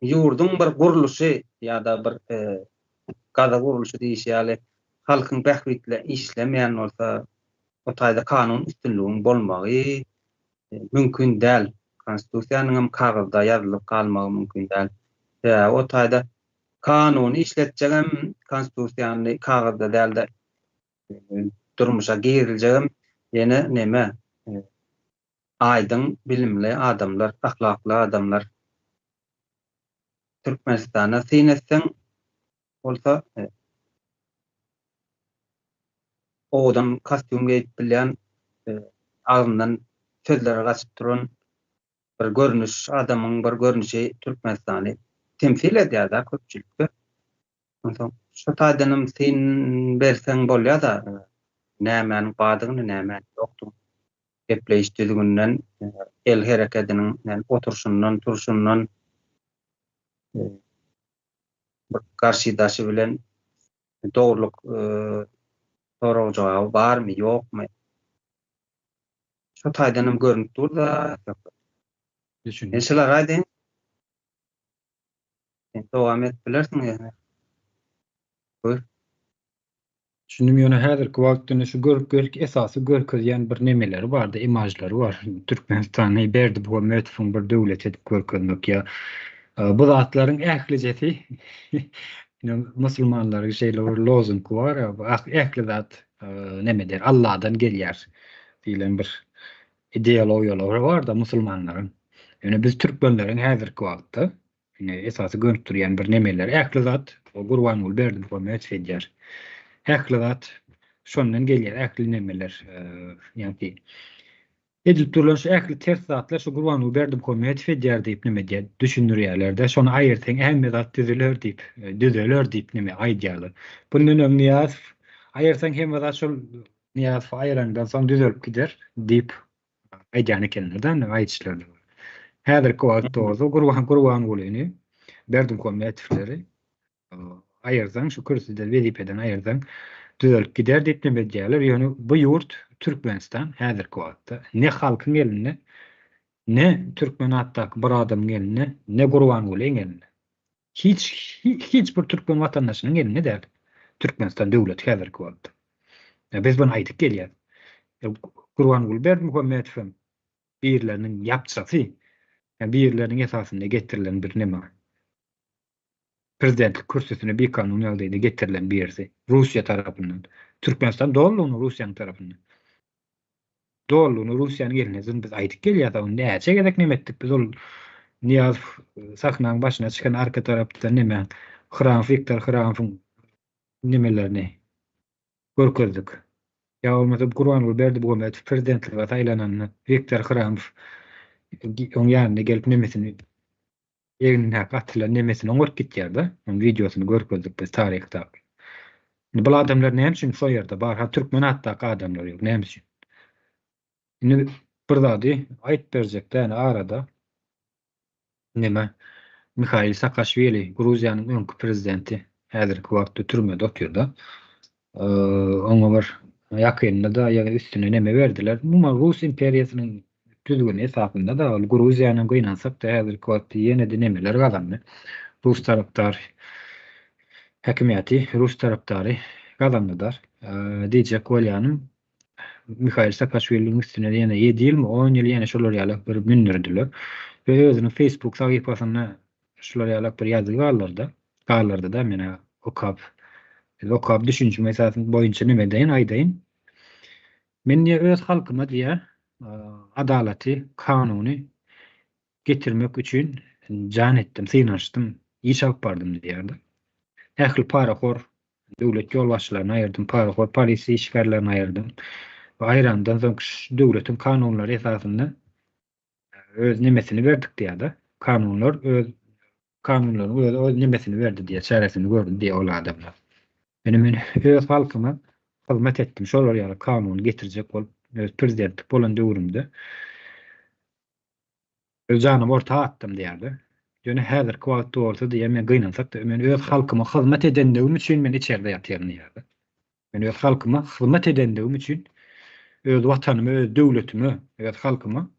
ýurdun bir guruluşy ýa-da bir gaza guruluşy diýişýäli halkyň bähritle işlemeýän bolsa o taýda kanun üstünlügiň bolmagy mümkin däl. Konstitusiýanyň hem kagazda ýazylyp galmagy mümkin däl. O taýda kanuny işletjegem konstitusiýany kagazda däl-de durmuşa girilýär. Ýene neme aydın bilimli adamlar, ahlaklı adamlar Türkmenistan'a sinetsen olsa odan kostüm giyip bilen ağzından sözleri kaçıp duran bir görünüş, adamın bir görünüşü Türkmenistan'ı temsil ediyor da köpçülükte. Şu taýdanam sen bersen bolýar da nämäň badygyny nämäň ýokdy. Gepleşdirdiğinden el hareketinin yani oturuşundan, turuşundan karşıdaşı bilen doğruluk soraw jogabı barmy ýokmy? Şu taýdanam görünüp dur da. Düşünün. Eşler aýdyn. Sen dowam et bilersiň ýa-ni. Buyur. Şunun ýöne häzirki wagtda şu görk esasy görkezýän bir nemeleri bardy, imajlary bar. Türkmenistany berdi bu mötüfün bir döwlet edip görkezmek ýa bu zatlaryň ählijeti musulmanlaryň şeýle bir lozung bar, ähli zat neme der Allahdan gelýär diýilen bir ideologiýalar bar da musulmanlaryň. Ýöne biz türkmenleriň häzirki wagtda esasy görüp durýan bir nemeler ähli zat o Gurban berdi bu mötüf edýär. Ähli zat şondan gelýär, ähli nemeler ýani edilip durulan şu ähli ters zatlar şu Gurban berdi bu mötüf edýär diýip neme diýär düşünürýärler-de şonu aýyrsaň ähli zat düzeler diýip neme aýdýarlar. Bundan öň Niyaz aýyrsaň hem zat şol Niyaz aýrandan soň düzelip gider diýip aýdýan ekenler-de aýdyşlar. Häzirki wagtda Gurban bolyny berdi bu mötüfleri aýyrsaň şu kürsüde wezipeden aýyrsaň düzelip gider diýip neme diýerler. Ýöne bu ýurt Türkmenistan häzirki wagtda ne halkyň eline, ne Türkmen atdaky bir adamyň eline, ne Gurban bolyň eline. Hiç bir Türkmen watandaşynyň eline däl. Türkmenistan döwleti häzirki wagtda. Biz bunu aýdyp gelýär. Gurban berdi Muhammedow birleriniň ýapjysy, birleriniň esasynda getirilen bir neme. Prezidentlik kürsüsüne bir kanun ýagdaýynda getirilen birisi Russiýa tarapyndan. Türkmenistan doğruluğunu Russiýanyň tarapyndan. Doğruluğunu Russiýanyň eline biz aýdyp gelýär. Näçe gerek nemetdik biz ol Niyaz sahnaň başyna çykan arka tarapda neme Viktor Hramov'un nemelerini görkezdik. Ya olmasa Gurban berdi bu prezidentliğe saýlanan Viktor Hramov oň ýanyna gelip nemesini ýeňine gatylan nemesini oňurup gitýär-de. Onun videosunu görkezdik biz taryhda. Bu adamlar näme üçin şo ýerde bar? Ha türkmen hatda adamlar ýok, näme üçin? Indi bir zady aýt berjekler, yani arada nime Mikhail Saakashvili, Gruziýanyň öňkü prezidenti, häzirki wagtda türmede oturýar. Oňa bir ýakynda da ýa üstüne neme berdiler. Muma Rus imperiýasynyň düzgün esasında da Gruziýanyň gynansak da häzirki wagtda ýene-de nemeler galandy. Rus tarapdary häkimiýeti, Rus tarapdary galandylar. Diýjek bolýanym Mikhail Saakashviliň üstüne ýene 7 ýyl 10 ýyl ýene şolar ýaly bir mündirdiler. Ve özünün Facebook sahypasyna şolar ýaly bir ýazy galardy da mene okap düşünjüm esasyny boýunça nime deýin aýdaýyn. Men öz halkyma diýe adalaty, kanuny getirmek üçin jan etdim, synanyşdym, iş alyp bardym diýerdi. Ähli paraxor döwlet ýolbaşçylaryny aýerdym, paraxor polisi işgärlerini aýerdym. We aýrandan soň döwletiň kanunlary esasynda öz nimesini verdik diýdi. Kanunlar öz nimesini verdi diýe, çaresini gördü diýe ol adamlar. Men öz halkyma hyzmat etdim. Şolar ýaly kanun getirjek bolup prezidentlik bolan döwrümde öz janymy ortaga attym diýerdi. Ýöne häzirki wagtda bolsa diýe men gynansak da men öz halkyma hyzmat edendigim üçin men içeride ýatyrym diýerdi. Men öz halkyma hyzmat edendigim üçin öz watanymy, öz döwletimi, öz halkyma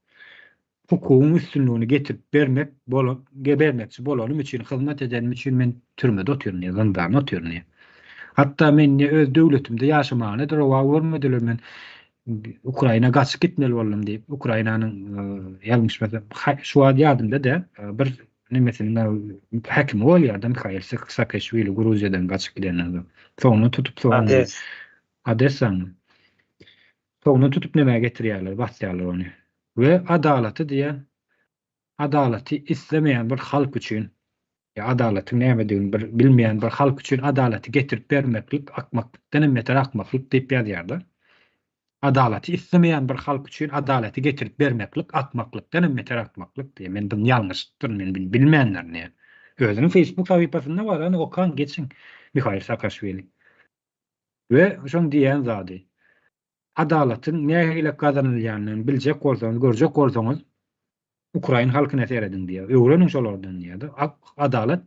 hukukyň üstünlüğini getirip bermekçi bolanym üçin, hyzmat edenim üçin men türmede oturýarym, zyndan oturýarym. Hatta men öz döwletimde ýaşamany dowra görmediler, men Ukraina gaçyp gitmeli boldum diýip Ukrainanyň ýalňyşmasa şu wagt ýadymda da bir nimesini häkim bolýardy Mikhail Saakashvili Gruziýadan gaçyp gidenler. Soňra tutup Odessany. Soňra tutup näme getirýärler, basýarlar ony. Ve adalaty diýe adalaty islemeýän bir halk üçin ýa adalatyň näme diýeni bilmeýän bir halk üçin adalaty getirip bermeklik akmaklykdan emmeter akmaklyk diýip ýazýardy. Adalaty islemeýän bir halk üçin adalaty getirip bermeklik akmaklykdan emmeter akmaklyk diýe. Men bunu ýalňyşdyr, men bilmeýänler näme. Özüniň Facebook sahypasynda bar, any okan geçin Mikhail Saakashvili. Ve şoň diýen zady adalatyň näme kazanylýanyny biljek bolsaňyz, görjek bolsaňyz Ukraina halkyna seredin diýe. Öwreniň şolardan diýdi. Adalat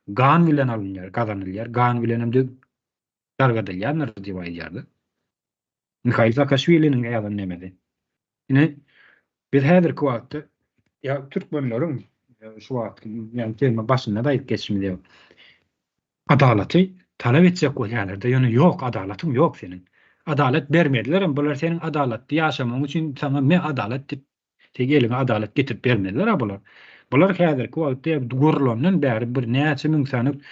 gan bilen alınýar, kazanylýar, gan bilen hem de dargadylýar diýip aýdýardy. Mikhail Saakashvili'nin ýaly nemedi. Ine biz häzirki wagtda ýa türkmenleriň şu wagt ýani kelme başynda da aýdyp geçimi diýip adalaty talap etjek bolýarlar da ýöne ýok, adalatyň ýok senin. Adalet bermediler ama bular senin adaletli yaşaman için sana me adalet tegeline adalet getirip bermediler bular. Bular häzirki wagtda gurulanyň bäri bir näçe ming sanyp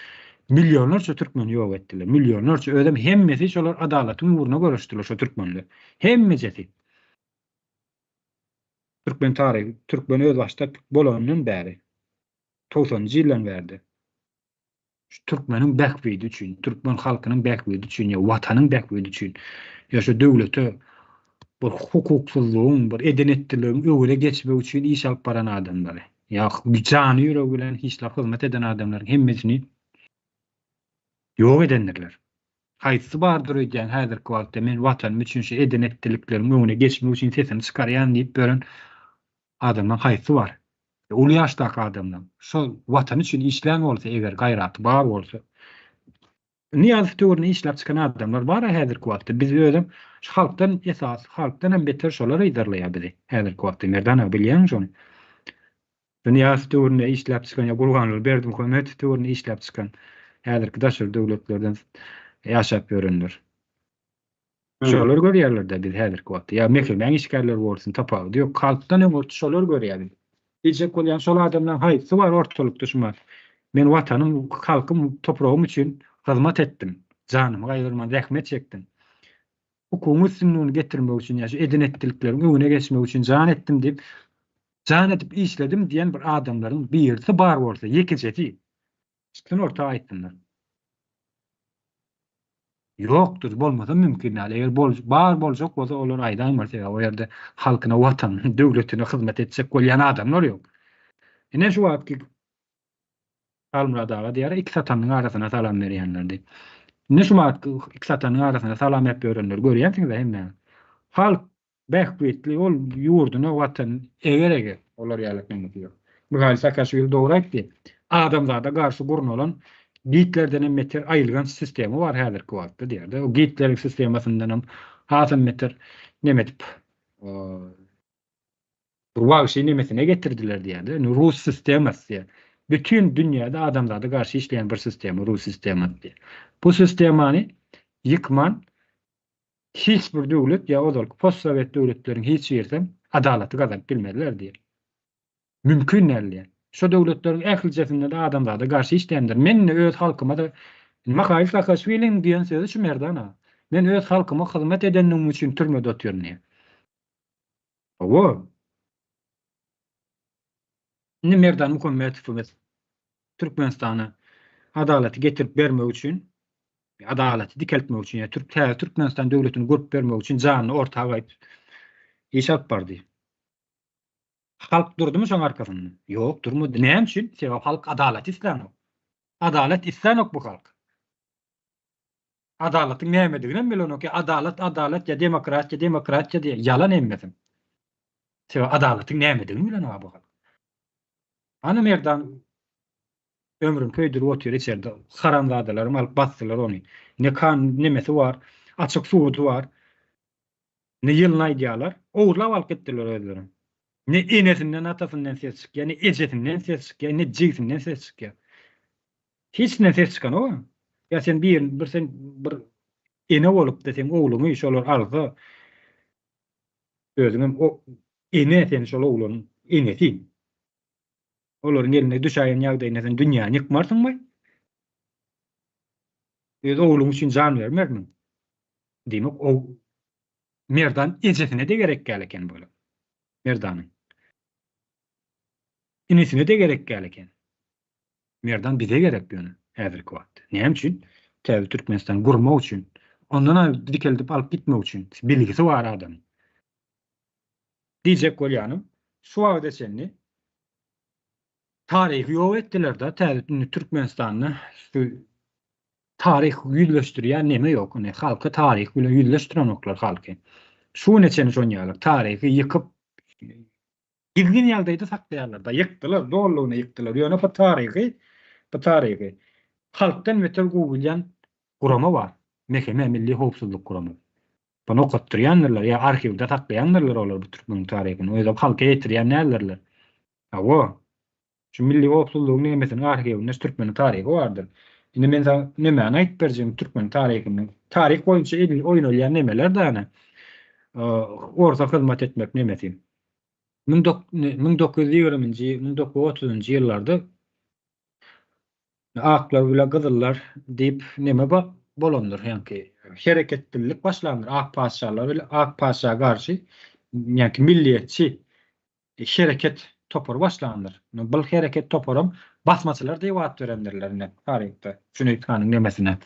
milyonlarça türkmen ýok etdiler. Milyonlarça ödem hemmesi şolar adalatyň uğruna görüşdiler şo türkmenler. Hemmesi. Türkmen tarihi, Türkmen öz başda bolanyň bäri 90-njy ýyldan berdi. Türkmenin bekbeydi üçin, Türkmen halkynyň bekbeydi üçin, ýa watanyň bekbeydi üçin, ýa şu döwlete bir hukuksuzlugyň, bir edenetdiligiň öwre geçmek üçin iş alyp baran adamlar. Ýa jany ýüregi bilen hiçlap hyzmat eden adamlaryň hemmesini ýok edenler. Haýsy bardyr diýen häzirki wagtda men watanym üçin şu edenetdiliklerimiň öwre geçmek üçin sesini çykarýan diýip beren adamlaryň haýsy bar? Ulu ýaşdaky adamlar. Şol watan üçin işlän bolsa, eger gaýraty bar bolsa. Niýazy töwrüne işläp çykan adamlar bar häzirki wagtda. Biz özüm şu halkdan esas, halkdan hem beter şolar ýydarlaýar bizi. Häzirki wagtda merdan bilýän şonu. Niýazy töwrüne işläp çykan ýa gurganlyk berdim hökümet töwrüne işläp çykan häzirki daşary döwletlerden ýaşap ýörenler. Şolar görýärler de biz häzirki wagtda. Ýa mehlemen işgärler bolsun tapawdy ýok, halkdan hem şolar görýär. Diýjek bolýan şol adamlaryň haýsy bar ortalykda şuma. Men watanym, halkym, toprağım üçin hyzmat etdim. Janymy gaýdyrman, rahmet çekdim. Hukukyň üstünlüğini getirmek üçin ýa-da edenetdilikleriň öňüne geçmek üçin jan etdim diýip jan edip işledim diýen bir adamlaryň birisi bar bolsa, ýekijeti. Şunu ortaga aýtdymlar. Ýokdur, bolmasa mümkin näle. Eger bar boljak bolsa olar aýdan bolsa, o ýerde halkyna, watanyna, döwletine hyzmat etjek bolýan adamlar ýok. Ine şu wagtky Almuradaga diýär, iki satanyň arasyna salam berýänlerdi. Ne şumat ikisatanyň arasynda salam hep öğrenler görýänsiňiz hemme. Halk bähbetli ol ýurduny watan egerege olar ýalakny diýär. Mihail Saakashvili dogry aýtdy. Adamzada garşy gurun olan gitlerden emmeter aýylgan sistemi var häzirki wagtda diýär. O gitlerin sistemasyndan hem hasam meter nemetip bu şey nemesine getirdiler diýär. Rus sistemasy diýär. Bütün dünýäde adamzada garşy işleýän bir sistem, Rus sistemasy diýär. Bu sistemany yıkman hiç bir döwlet ya ozal postsovet döwletlerin hiç ýerde adalaty gazap bilmediler diýär. Mümkün näle? Şu döwletlerin ählijesinde de adamzada garşy işleýändir. Men öz halkyma da Mihail Saakashviliň diýen sözi şu merdana. Men öz halkyma hyzmat edenligi üçin türmede otyryn. Owo ne merdan mukommet Türkmenistana adalaty getirip bermek üçin, adalaty dikeltmek üçin ýa Türkmenistan döwletini görüp bermek üçin janyny ortaga aýyp iş alyp bardy. Halk durdumy şoň arkasynda? Ýok, durmady. Näme üçin? Sebäp halk adalat islanok. Adalat islanok bu halk. Adalatyň nämedigini bilenok. Adalat ya demokratiya diýär. Yalan emmesin. Sebäp adalatyň nämedigini bilenok bu halk. Ana merdan ömrüm köýdürip otyr içerde. Haramzadalar alyp basdylar ony. Ne kan nemesi var, açyk suwdy var. Ne ýylyny aýdýarlar. Owurlap alyp gitdiler özlerini. Ne enesinden atasından ses çıkıyor, ne ecetinden ses çıkıyor, ne cigsinden ses çıkıyor. Hiç ne ses çıkan o. Ya sen bir ene olup da sen oğlunu iş olur arzu. Özünün o ene sen iş olur oğlunun enesi. Olorun eline düşayen ýagdaýynda sen dünýäni ýykmarsın mı? Öz oğlun üçin jan bermermi? Demek o merdan ejetine de gerek geleken böyle. Merdanın. Enesine de gerek geleken. Merdan bize gerek ýöne häzirki wagtda. Näme üçin? Täze Türkmenistan gurmak üçin. Ondan dikeldip alyp gitmek üçin. Bilgisi var adam. Diýjek bolýanym, şu wagtda senni taryhy ýok etdiler da täze Türkmenistanyny tarih ýüzleşdirýän neme ýok. Ony halky taryh bilen ýüzleşdiren oklar halky. Şu neçeni soňýarlar, taryhy ýykyp gizgin ýaldaýda saklaýarlar da ýykdylar, zorlugyna ýykdylar. Ýöne bu taryhy halkdan metel gowulýan gurama bar. Mehkeme Milli Howpsuzlyk guramy. Bunu okutdyrýanlar ýa arhivde saklaýanlar olar bu Türkmen taryhyny. O ýa halka ýetirýän nälerler. Awo şu Milli Howpsuzlyk nemesini arhivinde Türkmen taryhy bardyr. Indi men näme aýtyp berjem Türkmen taryhyny. Taryh boýunça edil oýnalýan nemeler däne. Orta hyzmat etmek nemesi. 1920-nji, 1930-njy ýyllarda aklar bilen gyzyllar diýip neme bolandyr ýa-ni hereketlilik başlandyr. Ak paşalar bilen ak paşa garşy ýa-ni milliýetçi hereket topar başlandyr. Bu hereket toparam basmaçylar diýip at berendirler taryhda. Şunu ýetgäniň nemesine.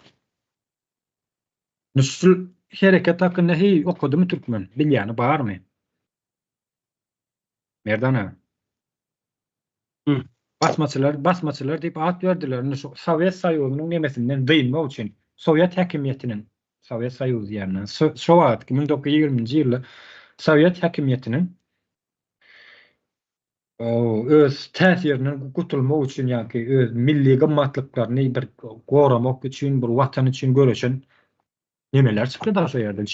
Nusul hereket hakynda hey okudymy türkmen bilýäni barmy? Merdana. Basmaçylar diýip at berdiler. Sowet Soýuzynyň nemesinden dynmak üçin, Sowet häkimiýetiniň, Sowet Soýuzy ýerine, şu wagt 1920-nji ýyly Sowet häkimiýetiniň öz täsirinden gutulmak üçin ýa-ki öz milli gymmatlyklaryny bir goramak üçin, bir watan üçin göreşen nemeler çykdy da şu ýerden.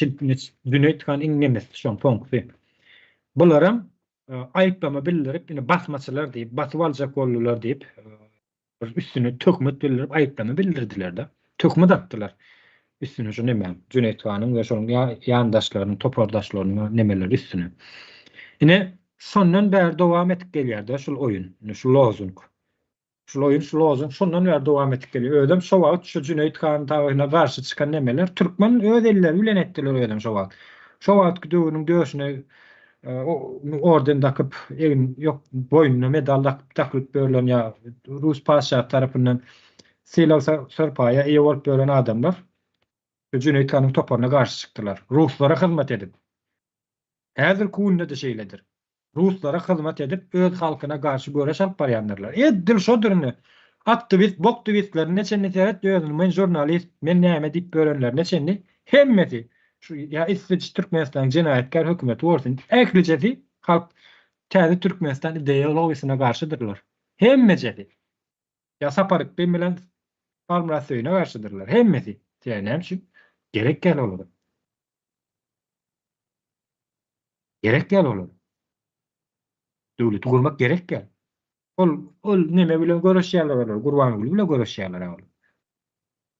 Dünýä ýetgän iň nemesi şoň punkty. Bularam aýyplama bildirip, ýene basmaçylar diýip, basyp aljak boldular diýip, bir üstüne tökmet bildirip aýyplama bildirdiler da. Tökmet atdylar. Üstüne şu neme, Cüneyt Hanyň we şonuň ýandaşlarynyň, topardaşlarynyň nemeleri üstüne. Ine şondan bäri dowam etip gelýärdi şu oýun, şu lozung. Şu lozung şondan bäri dowam etip gelýär. Ödem şu wagt şu Cüneyt Han taýyna garşy çykan nemeler türkmen öz elleri bilen etdiler ödem şu wagt. Şu wagt döwrüniň döşüne orden takıp yok boynuna medal takıp berilen ya Rus paşa tarafından silah sörpaya iyi olup berilen adamlar Cüneyt Han'ın toparına karşı çıktılar. Ruslara hizmet edip. Häzir kunna da şeyledir. Ruslara hizmet edip öz halkına karşı göreş alıp barýanlarlar. Eddil şodurny aktivist, boktivistler neçenli seyret diyorsun. Men jurnalist, men näme dip görenler neçenli hemmeti şu ya İsveç Türkmenistan cenayetkar hükümeti olsun. Eklicesi halk täze Türkmenistan ideologisyna karşıdırlar. Hemmeti. Ya saparık bilen formulasyona karşıdırlar. Hemmeti. Yani hemşi gerek gel olur. Gerek gel olur. Döwleti kurmak gerek gel. Ol neme bilen görüşýärler bolar. Gurbanguly bilen görüşýärler ol.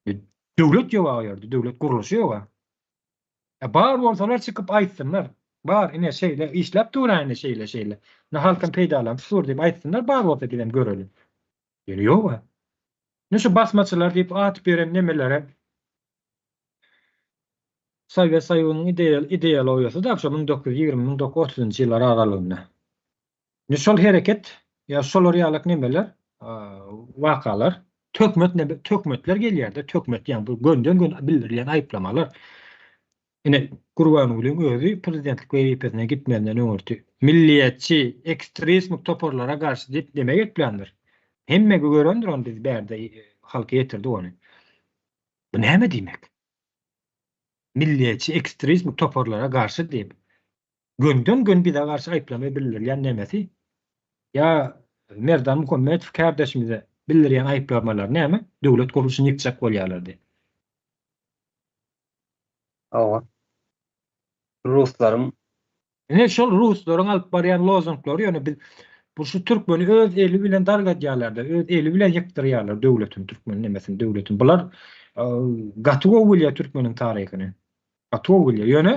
E, Döwlet ýok o ýerde. Döwlet gurulşy ýok. Bar bolsalar çykyp aýtsynar. Bar ine şeýle işläp duran şeýle. Ne halkyn peýdalan sur diýip aýtsynar. Bar bolsa bilen görelim. Ýöne ýok. Ne şu basmaçylar diýip atyp beren nemelere Sovet Soýuzynyň ideologiýasy da şu 1920-1930-njy ýyllar aralygynda. Ne şol hereket ya şol realyk nemeler, wakalar, tökmetler gelýärdi. Tökmet ýani bu gönden gün bildirilýän aýplamalar. Ine Gurbanulyň özü prezidentlik wezipesine gitmenden öňürti milliýetçi, ekstremist toporlara garşy diýip neme geplendir. Hemme görendir onu biz berde halka ýetirdi onu. Bu näme diýmek? Milliýetçi, ekstremist toporlara garşy diýip gönden gün bize garşy aýplama bildirilýän nemesi ya Merdan Muhammed kardeşimize bildirilýän aýplamalar näme? Döwlet gurulşyny ýykjak bolýarlar diýip. Awa. Ruslarym Ne şol Ruslaryň alyp barýan lozunglary ýöne biz bu şu türkmeni öz eli bilen dargadýarlarda, öz eli bilen ýykdyrýarlar döwletin, türkmen nemesini, döwletin. Bular gatyw bolýar türkmeniň taryhyny. Gatyw bolýar. Ýöne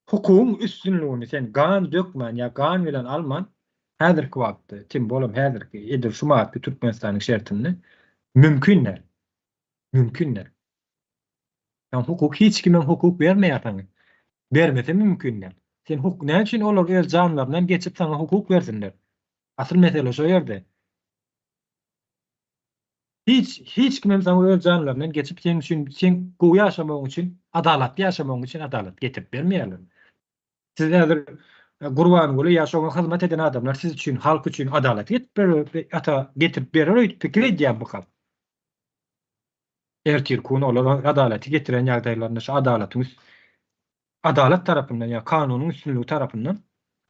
hukukyň üstünligini sen gan dökmän ýa gan bilen alman häzirki wagtda, tim bolam häzirki edir şu maatly Türkmenistanyň şertini mümkinler. Mümkinler. Ýa hukuk hiç kime hukuk bermeýär. Bermese mümkinler. Sen hukuk näme üçin olar öz janlaryndan geçip sana hukuk bersinler? Asyl mesele şo ýerde. Hiç kimem sana öz janlaryndan geçip sen üçin sen gowy ýaşamagyň üçin, adalatly ýaşamagyň üçin adalat getirip bermeýärler. Siz häzir Gurbanguly ýaşagyň hyzmat eden adamlar siz üçin, halk üçin adalat getirip berer pikir edýär bu hal. Ertirkun olar adalaty getiren ýagdaýlarynda şu adalat tarapyndan ya kanunyň üstünligi tarapyndan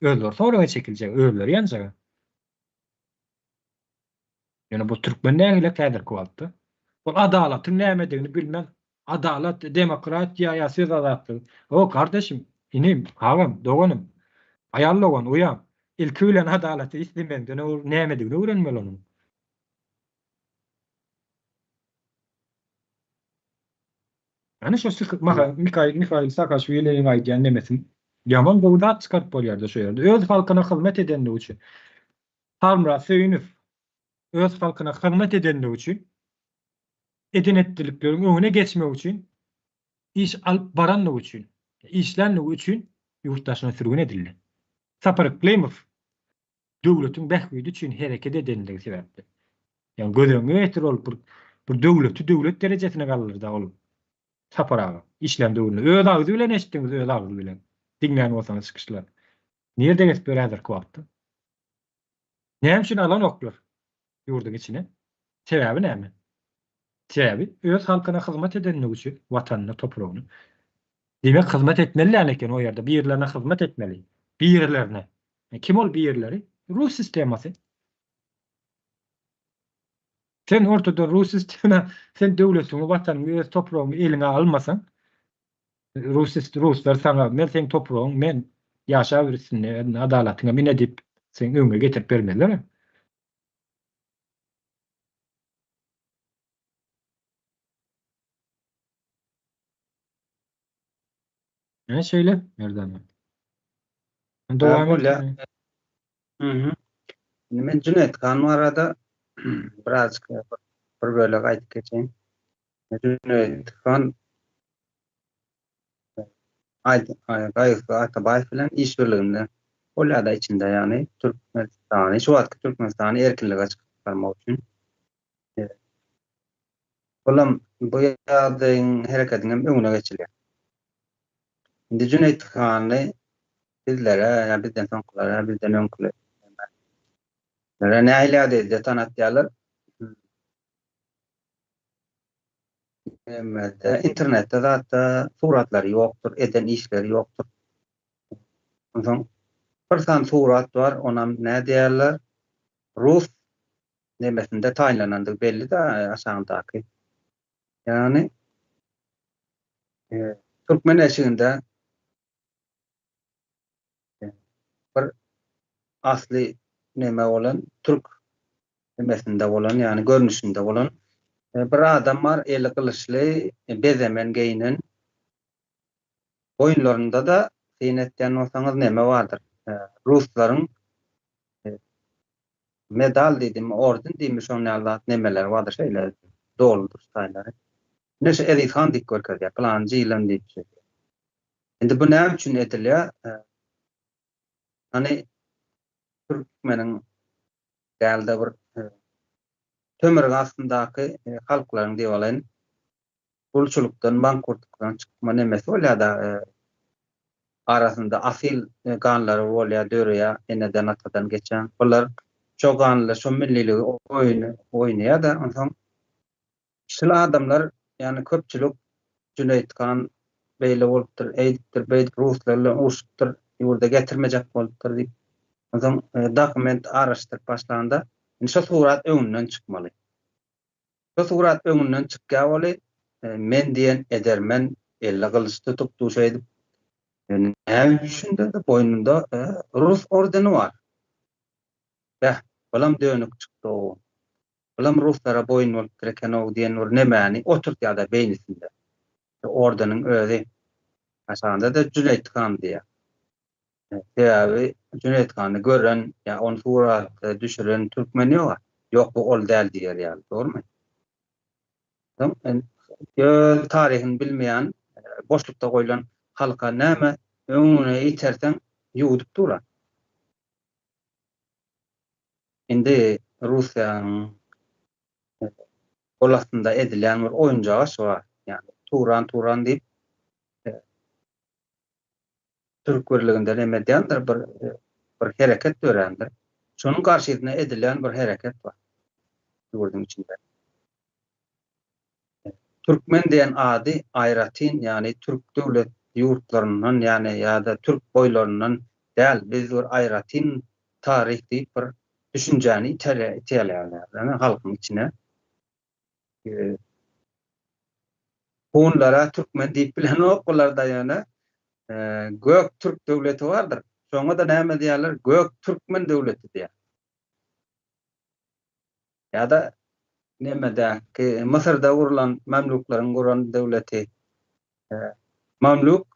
özleri soraga çekiljek, özleri ýanjak. Ýöne bu türkmen nähile kädir kwaltdy. Bu adalatyň nämedigini bilmän, adalat, demokratiýa ýa söz azatlygy. O kardeşim, inim, hagam, doganym, aýallagan, uýam. Ilki bilen adalaty islemenden nämedigini öwrenmeli onuň. Ana şu Mikhail Saakashviliň aýdýan nemesin ýaman gowdat çykaryp bolýardy şu ýerde. Öz halkyna hyzmat edenligi üçin. Harmra söýünüp öz halkyna hyzmat edenligi üçin edenetdiliklerini öňüne geçmek üçin iş alyp baranlygy üçin, işlenligi üçin ýurtdaşyna sürgün edildi. Saparyk Klimov döwletiň bähbidi üçin hereket edenligi sebäpli. Ýani gözeňe ýetir olup bir döwleti döwlet derejesine galdyryda olup saparaga işlemdigini öz agyzy bilen eşitdiňiz, öz agyzy bilen diňmän bolsaňyz çykyşlar. Nerede geçip berädir kwapdy? Näme üçin alan oklar ýurduň içine? Sebäbi näme? Sebäbi öz halkyna hyzmat edenligi üçin, watanyna, topragyna. Demek hyzmat etmeliler eken o ýerde, bir ýerlerine hyzmat etmeli. Bir ýerlerine. Kim ol bir ýerleri? Rus sistemasy. Sen ortada Rus sistemine, sen döwletini, watanyny, öz topragyny eline almasaň, Ruslar sana, men sen topragyň, men ýaşap birsin, adalatyňa min edip sen öňe getirip bermeliler. Ne söyle, nereden? Devam et. Men Cüneyt Kanyň arada biraz bir bölek aýdyp geçeň. Cüneyt Kan Atabayev bilen iş birliginde olýarda içinde ýani Türkmenistany, şu wagtky Türkmenistany erkinlige çykarmak üçin. Bolam bu ýagdaýyň hereketiniň öňüne geçilýär. Indi Cüneyt Kany bizlere, bizden soňkulara, bizden öňküle nähilä diýip tanatýarlar. internette zaten suratları yoktur, eden işleri yoktur. Ondan bir tane surat var, ona ne diýerler? Rus nemesinde taýlanandyk belli de aşağıdaki. Yani Türkmen eşiğinde bir asli neme olan Türk nemesinde olan yani görünüşünde olan bir adam var, eli kılıçlı, bezemen giyinen. Oyunlarında da seyretken olsanız neme vardır? Rusların medal dedim, orden demiş onlarla nemeler vardır, şeyler doğrudur sayıları. Neşe Edithan dik görkezler, plancı ilan deyip şey. Şimdi bu ne için ediliyor? Hani Türkmenin geldi bir tömürün aslındaki halkların diyorlar, pulçuluktan, mankurtluktan çıkma nemesi öyle da arasında asil ganları olya dörüya eneden atadan geçen. Bunlar çok ganlı, şu milliliği oynuyor da ondan şılı adamlar yani köpçülük Cüneyt Kan beyle olupdur, eýdipdir, beýdip Ruslarla urşupdur, ýurda getirmejek bolupdur diýip. Ondan dokument araşdyryp başlanda şu surat öňünden çykmaly. Şu surat öňünden çykýar boly, men diýen edermen elle gylyç tutup duşaýdyp. Yani şunda da boynunda Rus ordeni var. Balam dönük çıktı o. Balam Ruslara boyun olup direken o diýen ur nemani oturt ýa-da beýnisinde. Ordenin özü aşağında da Cüneyt Han diye. Teäbi Cüneyt Han'ı gören ya onu suratı düşüren Türkmen ýok. Ýok bu ol däl diýer ýaly, doğrumy? Tamam. Tarihini bilmeýän boşlukda goýulan halka näme öňüne itersen ýuwdup durar. Indi Russiýanyň olasında edilen bir oyuncağı var. Yani Turan diýip Türk birliginde neme diýendir bir hereket dörendir. Şonuň garşysyna edilen bir hereket var. Ýurdun içinde. Türkmen diýen ady aýratyn yani Türk döwlet ýurtlarynyň yani ýa-da Türk boýlarynyň däl biz bir aýratyn tarih diýip bir düşünjäni itelýärler. Yani halkyň içine hunlara Türkmen diýip bilen okularda ýöne Gök Türk döwleti vardır. Şoňa da näme diýerler? Gök Türkmen döwleti diýer. Ýa-da nemede ki Mısır'da kurulan Mamluklaryň kuran döwleti Mamluk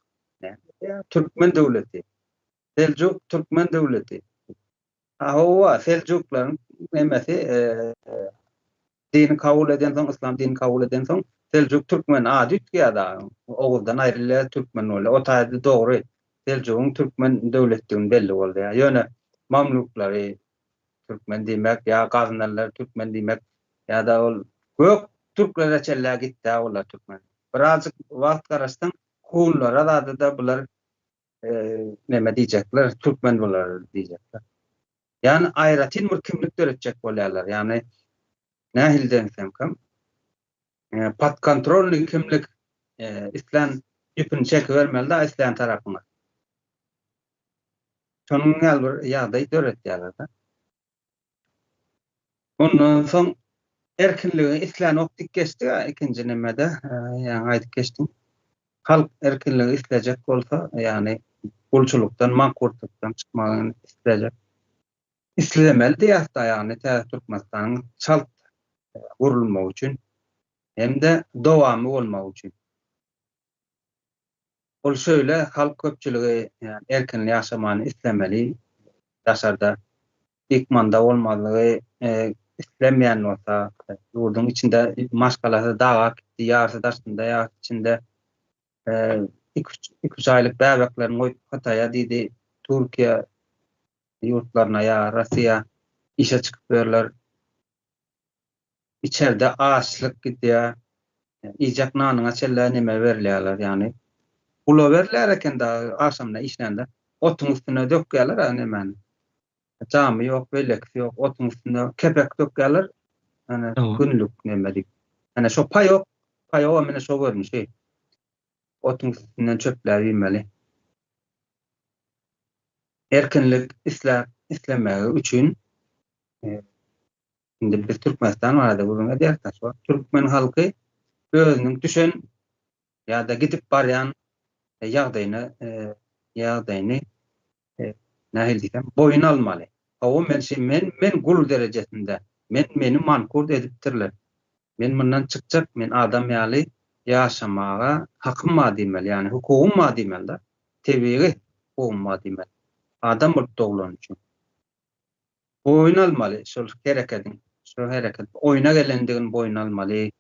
Türkmen döwleti. Seljuk Türkmen döwleti. Hawa Seljuklaryň nemesi dini kabul eden soň, İslam dinini kabul eden soň Seljuk Türkmen ady ýa-da oguldan aýrylýar Türkmen bolýar. O taýda dogry Seljukyň Türkmen döwletdigini belli boldy. Ýöne Mamluklary Türkmen diýmek ýa Gaznarlar Türkmen diýmek ýa-da ol gök türklere çelle gitdi olar Türkmen. Birazcık wagt garaşdyň hunlara da bular neme diýjekler? Türkmen bolar diýjekler. Yani aýratyn bir kimlik döretjek bolýarlar. Yani nähilden hem pat kontrolli kimlik islen ýüpüni çekip bermeli islen tarapyna. Şonuň gal bir ýagdaý döretýärler. Ondan soň erkinligi islen okdyk geçdi ikinji nemede ýa-ni aýdyp geçdim. Halk erkinligi islejek bolsa ýani gulçulukdan, mankurtlukdan çykmagyny islejek. İslemeli diýär ýani Türkmenistanyň çalt gurulmagy üçin hem de dowamy bolmagy üçin. Ol şöyle halk köpçüligi ýani erkin ýaşamany islemeli. Daşarda ikmanda bolmaly, islemeýän bolsa, ýurdun içinde maşgalasy daga diýarsa daşynda ýa içinde 2-3 aýlyk bäbeklerini goýup Hataýa diýdi, Türkiýe ýurtlaryna ýa Russiýa işe çykyp berler. İçeride açlyk gidýär. Ýejek nanyňa çelle neme berilýärler ýani. Ula berilýär eken da akşamda işlende otuň üstüne dökýärler nemeni. Jamy ýok, belekisi ýok, otuň üstüne kepek dökýärler. Ana günlük neme diýip. Ana şo paýok paýa mene şo görnüşi. Otun üstünden çöpler ýymeli. Erkinlik islemäge üçin indi biz Türkmenistan barada bugün edýärler. Türkmen halky özüniň düşen ýa-da gidip barýan ýagdaýyny nähil diýsem boyun almaly. O men gul derejesinde, meni mankur edipdirler. Men mundan çykjak, men adam ýaly ýaşamaga hakym ma diýmeli, ýani hukugum ma diýmeli. Tebiği hukugum ma diýmeli. Adam bolup doglan üçin. Boyun almaly, şol hereket, oýna gelendigin boyun almaly.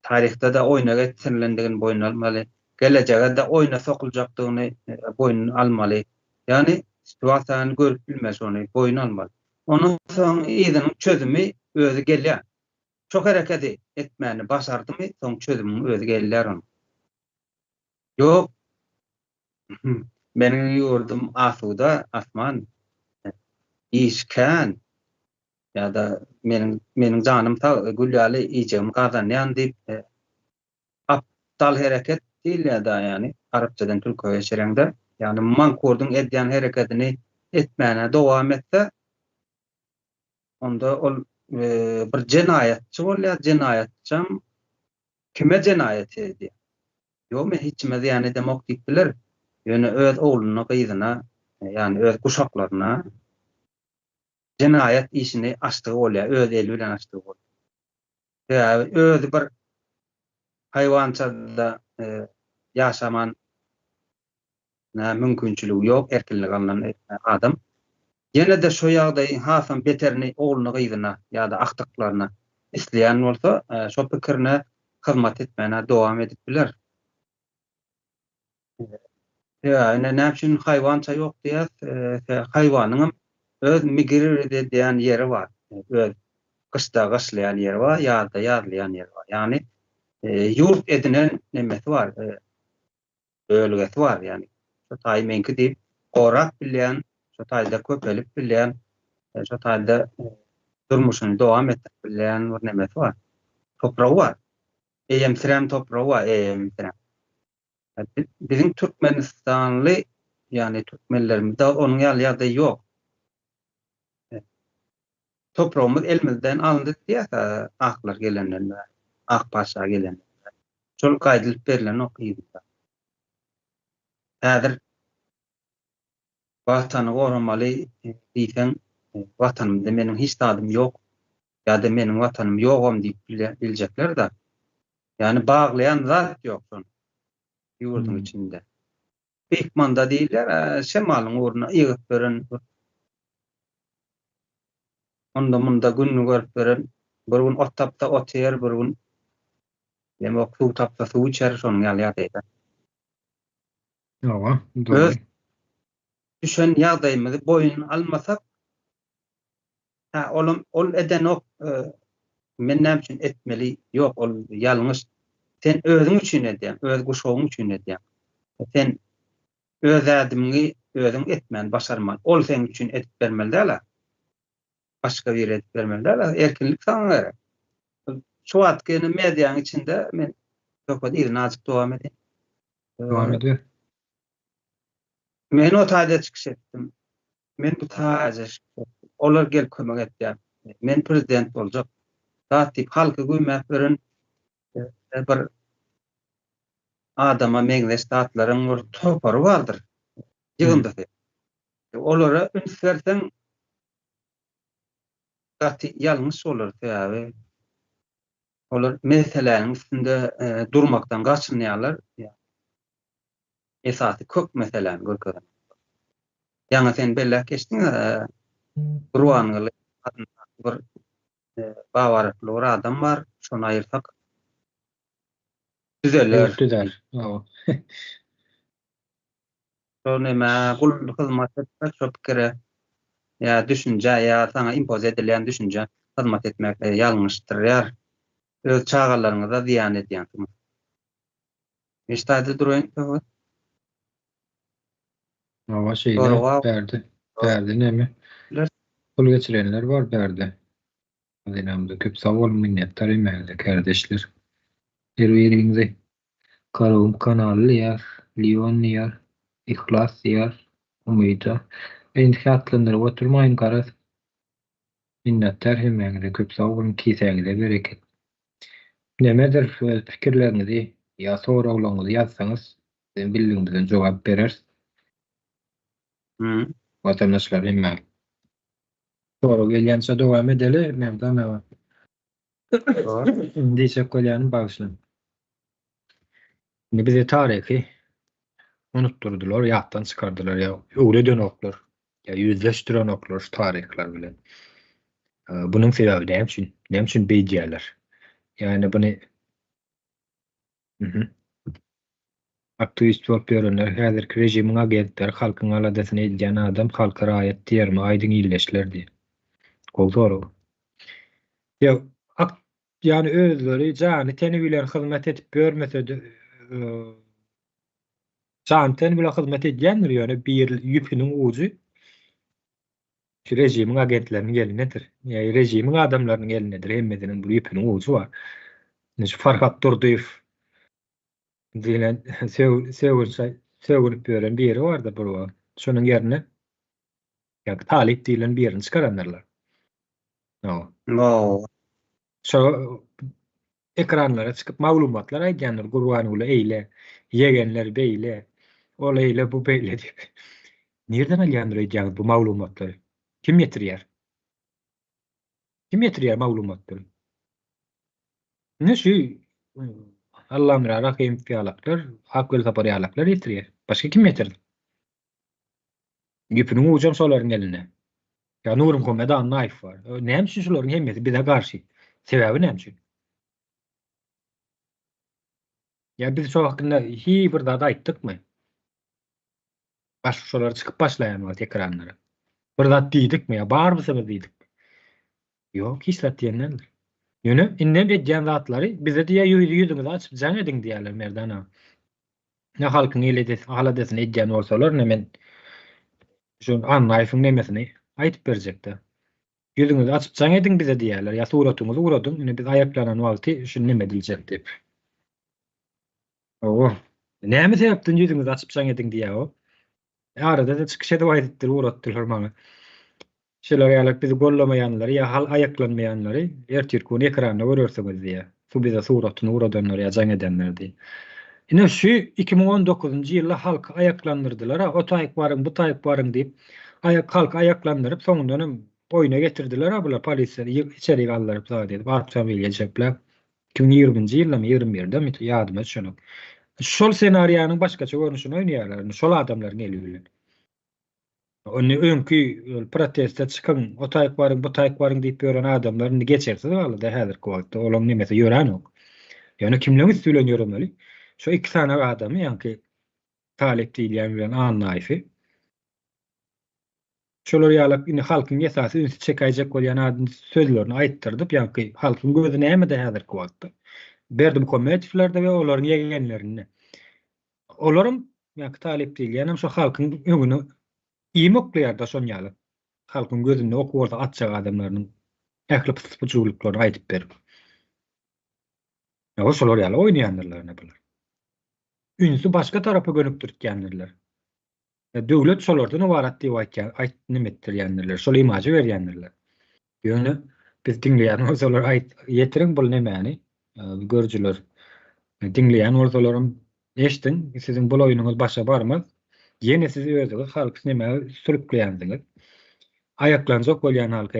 Tarihte de oýna getirilendigin boyun almaly. Geleceğe de oýna sokuljakdygyny boyun almaly. Yani situasiýany görüp bilmez onu boyun almaly. Onun soň ýygynyň çözümi özü gelýär. Çok hereket etmäni başardymy, soň çözümü özü gelýär onu. Yok. Meniň ýurdum asuda, asman, işkän ýa-da meniň janym ta gülýäli ýejegim gazanýan diýip aptal hereket değil ýa-da ýani arapçadan türkçe geçireňde ýani mankurdun edýän hereketini etmäne dowam etse onda ol bir jenaýatçy bolýar, jenaýatçam kime jenaýat edýär? Ýok men hiç me ýani demok diýipdiler. Ýöne öz oglunyna, gyzyna, ýani öz guşaklaryna jenaýat işini açdygy bolýar, öz eli bilen açdygy bolýar. Ýa özü bir haýwançada ýaşaman mümkinçiligi ýok, erkinlik alan adam. Ýene de şo ýagdaý hasan beterini ogluny gyzyna ýa-da akdyklaryna isleýän bolsa, şo pikirine hyzmat etmäne dowam edip biler. Ýa-ni näçin haýwança ýok diýär, haýwanyň öz migrir edýän ýeri bar. Öz gysda gaslaýan ýeri bar, ýa-da ýarlaýan ýeri bar. Ýani ýurt edinen nemesi var, bölgesi var yani. Şo taý menki diýip gorak bilýän, şo taýda köpelip bilýän, şo taýda durmuşyny dowam etdirip bilýän bir nemesi var. Topragy var. Eýemsirem topragy var, eýemsirem. Bizim Türkmenistanly yani Türkmenlerimizde onun ýaly ýok. Toprağımız elimizden alındı diýär aklar gelenler, ak paşa gelenler. Şol gaýdylyp berilen okýydy. Häzir watany goramaly diýsen, watanymda meniň hiç dadym ýok, ýa-da meniň watanym ýogam diýip biljekler da. Yani baglayan zat ýok şonu. Ýurdun içinde. Pekmanda diýler, şemalyň uğruna ýygyp beren, onda munda günni görüp beren, bir gün ot tapda ot yer, bir gün ýa-da suw tapda suw içer, şonuň ýaly ýagdaýda. Ýa, doğru. Düşen ýagdaýymyzy boyun almasak, ol eden ok, men näme üçin etmeli? Ýok, ol ýalňyş. Sen özüň üçin edýän, öz guşagyň üçin edýän. Sen öz ädimiňi özüň etmän, başarman. Ol sen üçin edip bermeli däl. Başga bir edip bermeli däl. Erkinlik sana gerek. Şu atkyny mediýanyň içinde men söhbet ýerine açyp dowam edýän. Devam ediyor. Men o taýda çykyş etdim. Men bu taýda olar gelip kömek etdiler. Men prezident boljak. Zat diýip halky güýmäp beren bir adama meňzeş datlaryň bir topary bardyr. Ýygyndy. Olara üns berseň gaty ýalňyş bolar täze. Olar meselelerin üstünde durmaktan gaçynýarlar. Esasy kök meselelerni görkezýär. Ýa-da sen belle geçdiň, Ruanyly bir bawaratly adam bar, şonu aýyrsak düzeler. Şo näme gul hyzmat etmek, şo pikire ýa düşünje ýa sana impoz edilen düşünje hyzmat etmek ýalňyşdyrýar. Öz çağalaryňyza ziýan edýän. Eşitdi durýan. Ama berdi nemi? Kul geçirenler var berdi. Dinamda köp sağ olun, minnettar emeğinde kardeşler. Erweriňize Karawum kanaly ýar, Lion ýar, Ihlas ýar, Umyda. Endi hatlandyryp oturmaýyn garaz. Minnetler hemmeňize köp sag bolun, kisäňize bereket. Nemedir öz pikirlerinizi ýa soraglanyňyzy ýazsaňyz, bildiňizden jogap berers. Vatandaşlar hemme. Soraw gelýänse dowam edeli, men dana. Diýsek bolýan bagşlan. Bize tarihi unutturdular, ýatdan çykardylar ýa öwre dönoklar, ýa yüzleşdiren oklar şu tarihler bilen. Bunun sebebi näme üçin beýdýärler? Yani bunu aktivist bolup ýörenler, häzirki rejimiň agentleri halkyň aladasyny edýän adam halka raýat diýermi, aýdyň ýylleşlerdi. Gol soraw. Yani özleri jany teni bilen hyzmat edip görmese-de jany teni bilen hyzmat edýändir ýöne bir ýüpiniň uju şu rejimiň agentleriniň elinedir. Ýa rejimiň adamlarynyň elinedir. Hemmediniň bu ýüpiniň uju bar. Şu Farhat Durduýew diýilen söwürip ýören biri bardy bu. Şonuň ýerine ýa Talip diýilen birini çykaranlar. Şo ekranlara çykyp maglumatlar aýdýanlar, Gurbanyňly eýle, yegenler beýle, ol eýle, bu beýle diýip. Nerden alýandyr aýdýan bu maglumatlary? Kim ýetirýär? Kim ýetirýär maglumatlary? Näşi Allah'ım rahim fiyalaklar, hakvel tapar ýalaklar ýetirýär. Başga kim ýetirdi? Ýüpiniň ujam şolaryň eline. Ya Nurum Komedan naif var. Näme üçin şolaryň hemmesi bize garşy? Sebebi näme üçin? Ya biz şu hakynda bir zat aýtdykmy? Şolary çykyp başlaýan wagt ekranlara. Bir zat diýdikmi ýa barmy sebep diýdik? Ýok, hiç zat diýenler. Ýöne innem edýän zatlary bize diýe ýüzüňizi açyp jaň ediň diýerler merdana. Ne halkyň aladasyny edýän bolsalar, men şu anlaýysyň nemesini aýtyp berjekdi. Ýüzüňizi açyp jaň ediň bize diýerler. Ýa suratyňyzy uradyň, ine biz aýaklanan wagty şu neme diýjek diýip. Näme sebäpden ýüzüňizi açyp jaň ediň diýär o? Arada da çykyş edip aýdypdyr, uratdylar maňa. Şeler ýalyk bizi gollamaýanlary ýa hal aýaklanmaýanlary ertirkün ekranda görürseňiz diýär. Şu bize suratyny uradanlar ýa jaň edenler diýär. Ine şu 2019-njy ýylda halk aýaklandyrdylar, o taýyk barym, bu taýyk barym diýip halk aýaklandyryp soňundan boýuna getirdiler, bular polisiýa içeri galdyryp zat edip atjam ýeljekler. 2020-njy ýylda 21-de ýadyma düşýär. Şol senariýanyň başgaça görnüşini oýnaýarlar, şol adamlaryň eli bilen. Onu öňkü protestde çykan, o taýyk barym, bu taýyk barym diýip ýören adamlaryny geçerse da häzirki wagtda olaň nemesi ýören ok. Ýöne kimleň üstülen ýöremeli? Şu iki tane adamy, ýa-ni Talip diýilen bilen anlaýfy. Şolar ýalyp ine halkyň esasy ünsü çekäjek bolýan adam sözlerini aýtdyrdyp, ýa-ni halkyň gözüne näme de häzirki wagtda berdim kommentlerde we olaryň ýegenlerine. Olaryň ýa-ni Talip diýilen şu halkyň öňüne iýmokleýär da şon ýaly. Halkyň gözünde okuwurda atjak adamlarynyň ähli pysgyçylyklary aýdyp berip. Ýa şolar ýaly oýnaýanlar bular. Ünsü başga tarapa gönüp durýanlar. Döwlet şolardan ibarat diýip aýtýan, nime etdirýänler, şol imajy berýänler. Ýöne biz diňleýän bolsalar ýetiriň bul nemeni, görjüler. Diňleýän bolsalarym eşdiň, siziň bul oýunuňyz başa barmaz. Ýene siz özüňiz halky nime sürükleýändiňiz. Aýaklanjak bolýan halka,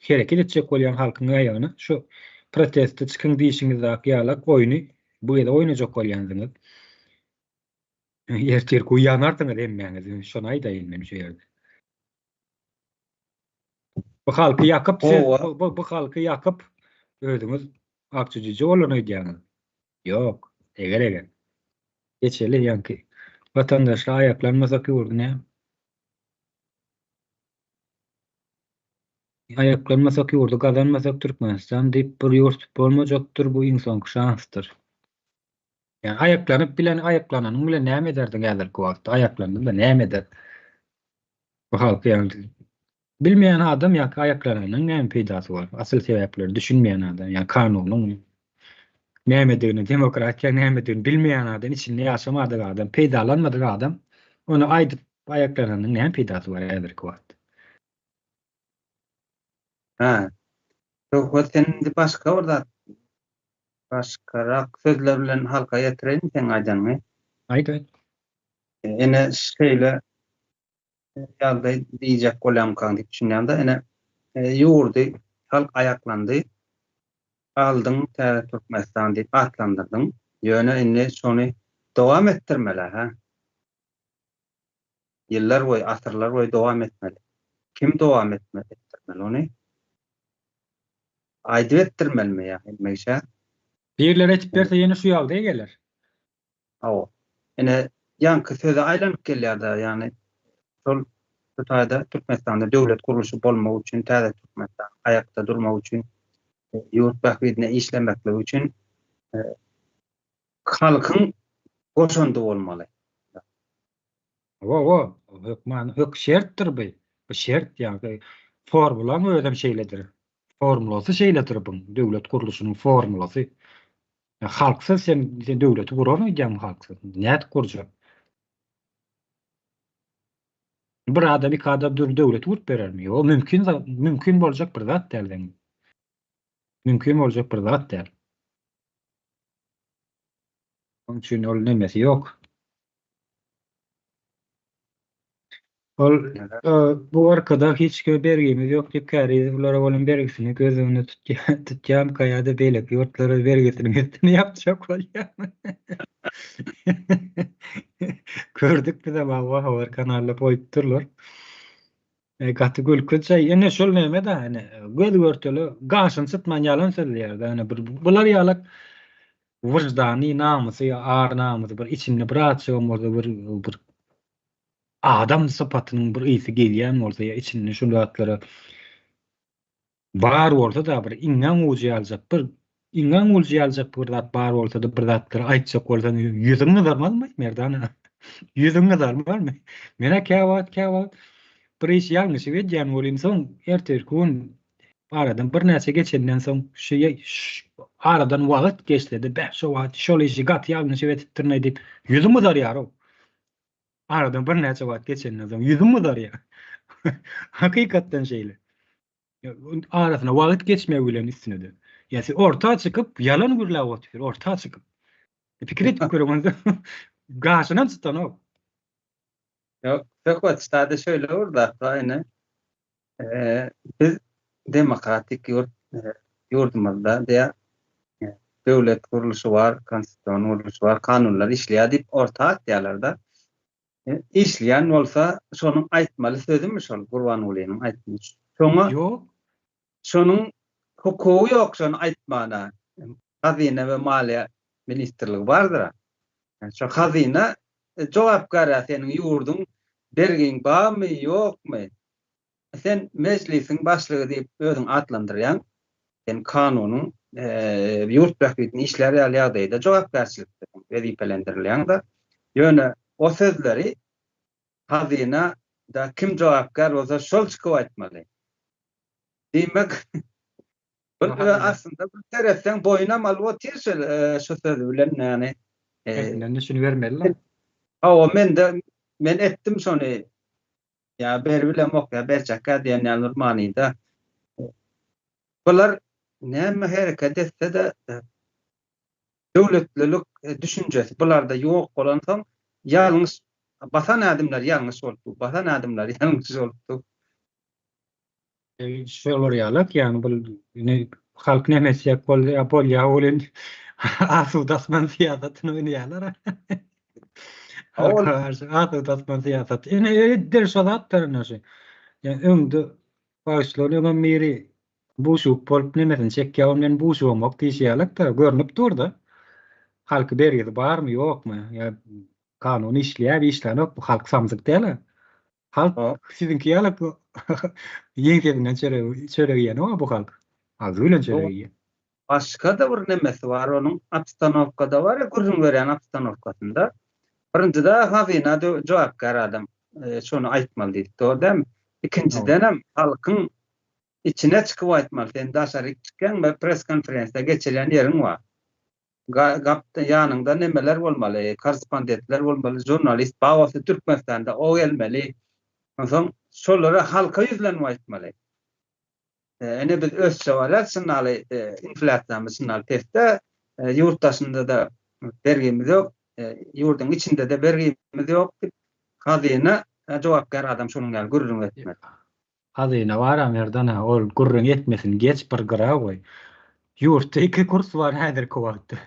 hereket etjek bolýan halkyň aýagyny şu protestde çykyň diýişiňiz ýalyk oýuny bu ýerde oýnajak bolýandyňyz. Ertirki uýanardyňyz emmeňiz, şonu aýdaýyn men şu ýerde. Bu halky ýakyp, bu halky ýakyp özüňiz akçyjy bolan aýdýanyz. Ýok, eger. Geçeli ýa-ni vatandaşlar aýaklanmasak ýurdy, aýaklanmasak ýurdy, gazanmasak Türkmenistan diýip bir ýurt bolmajakdyr, bu insanyň şansydyr. Yani aýaklanyp bilen aýaklananyň bilen näme ederdiň häzirki wagtda? Aýaklandy da näme eder? Bu halk ýa-ni bilmeýän adam ýa-ni aýaklananyň näme peýdasy bar? Asyl sebäpleri düşünmeýän adam, ýa-ni kanunyň Näme demokratiýa näme bilmeýän adam, içinde ýaşamadyk adam, peýdalanmadyk adam, onu aýdyp aýaklaranyň näme peýdasy bar häzirki wagt. Ha. Çok sen başka orada başkarak sözler bilen halka ýetiren sen aýdanmy? Aýdy. Ene şeýle ýagdaý diýjek bolam kan diýip düşünýärde ene ýurdy, halk ayaklandy. Aldyň täze Türkmenistan diýip atlandyrdyň. Ýöne indi şonu dowam etdirmeli ha. Ýyllar boýy, asyrlar boýy dowam etmeli. Kim dowam etdirmeli ony? Aýdyp etdirmelimi ýa bilmegşä? Birler etip berse ýene şu ýagdaýa geler. Aw. Ene ýanky söze aýlanyp gelýär-de, ýani şol Türkiýede Türkmenistanda döwlet gurulşy bolmak üçin, täze Türkmenistan aýakda durmak üçin, ýurt bahwidine işlemekle üçin halkyň goşandy bolmaly. Hök şertdir bu. Bu şert ýa-ni formulan ödem şeýledir. Formulasy şeýledir bu. Döwlet gurulşynyň formulasy. Halksyz sen döwleti guramaýan halksyz. Näet gurjak? Bir adam iki adam döwleti gurup berermi? O mümkin boljak bir zat dälden. Mümkin boljak bir zat däl. Onun üçin ol nemesi ýok. Ol bu arkada hiç bergimiz ýok diýip käri ulara bolan bergisini gözüne tutjam kaýada beýlek ýurtlara bergisini ýapjak bolýar. Gördük bir de habar kanalda koyup durlar. Gaty gülkünçe ene şol näme da hani göz görteli gaşyn sıtman ýalan sözlerdi. Hani bular ýalak wyjdany namusy, ar namusy bir içinde birazçy bir adam sypatynyň bir ýygy gelýän bolsa ýa içinde şu zatlara bar bolsa da bir iňňe uji aljak bir zat bar bolsa da bir zatlara aýtjak bolsa ýüzüňe darmanmy merdana? Ýüzüňe darmanmy? Mene käwat bir iş ýalňyş edýän bolýan soň ertesi gün aradan bir näçe geçenden soň aradan wagt geçdi. Şu wagt şol işi gat ýalňyş edipdirne diýip ýüzüňe darýar. Aradan bir näçe wagt geçenden soň ýüzüňe darýar. Hakykatdan şeýle. Arasına wagt geçmeýe bilen üstüne de. Ýa-ni ortağa çykyp ýalan gürläp otur, ortağa çykyp. Pikir etip görýän gaşynan tutan o. Yok, fakat stade şöyle orada aynı biz demokratik yurdumuzda diye devlet kuruluşu var, konstitusiyon kuruluşu var, kanunlar işleýär diýip ortak diýerler-de. İşleýän bolsa şonuň aýtmaly sözümi şol Gurban Ulynyň aýtmaly. Şoňa Ýok. şonuň hukuky ýok şonu aýtmana. Hazine we Maliýe ministrligi bardyr. Şo hazine jogapkar seniň ýurdun bergin barmy ýokmy? Sen meclisiň başlygy diýip özüň atlandyrýan, sen kanunyň ýurt bahwidini işleri ýalyagdaýda jogapkarçylyk wezipelendirilýän da ýöne o sözleri hazine da kim jogapkar bolsa şol çykyp aýtmaly. Demek aslında bu taraftan boyuna malwat ýerşel şu söz bilen ýani şunu vermeliler. Men etdim şonu ya berbilem ok ya berçaka diýen Nurmany'da bular näme hereket etse de döwletlilik düşünjesi bularda ýok bolan soň ýalňyş batan adamlar ýalňyş bolupdy. Şolar ýalak ýani bu halk nämesi bolýar bolen asudasman siýasatyny oýnaýarlar. Asudasman siýasat. Ene derşadatlaryna şu. Yani öňde başlaryň meri bu şu bolup nemesini çekýär, men bu şu bolmak diýýärler da görnüp durdy. Halky berýär barmy ýokmy? Ya kanun işleýär, işlenip bu halk samsyk däl. Halk sizinki ýalak ýeňserinden çöregýän bu halk. Az bilen çöregýän. Başka da bir nemesi var, onun abstanovkada var ya, gurrun veren abstanovkasında. Birinci da hazine jogapkar adam şonu aýtmaly diýip, doğru değil mi? İkinciden hem halkın içine çykyp aýtmaly. Sen daşary çykkan we press konferensde geçilen ýeriň var. gapda ýanynda nemeler bolmaly, korrespondentler bolmaly, jurnalist, bagosy Türkmenistanda o gelmeli. Soň şolara halka ýüzlenme aýtmaly. Ene biz öz sewalat synaly, inflasiýamy synaly testde ýurtdaşynda da bergimiz ýok, ýurdun içinde de bergimiz ýok dip hazyna jogapkar adam şonuň ýaly gürrüň etmeli. Hazyna baram ýerdana ol gürrüň etmesin geç bir gyra goý. Ýurtda 2 kurs bar häzirki wagtda.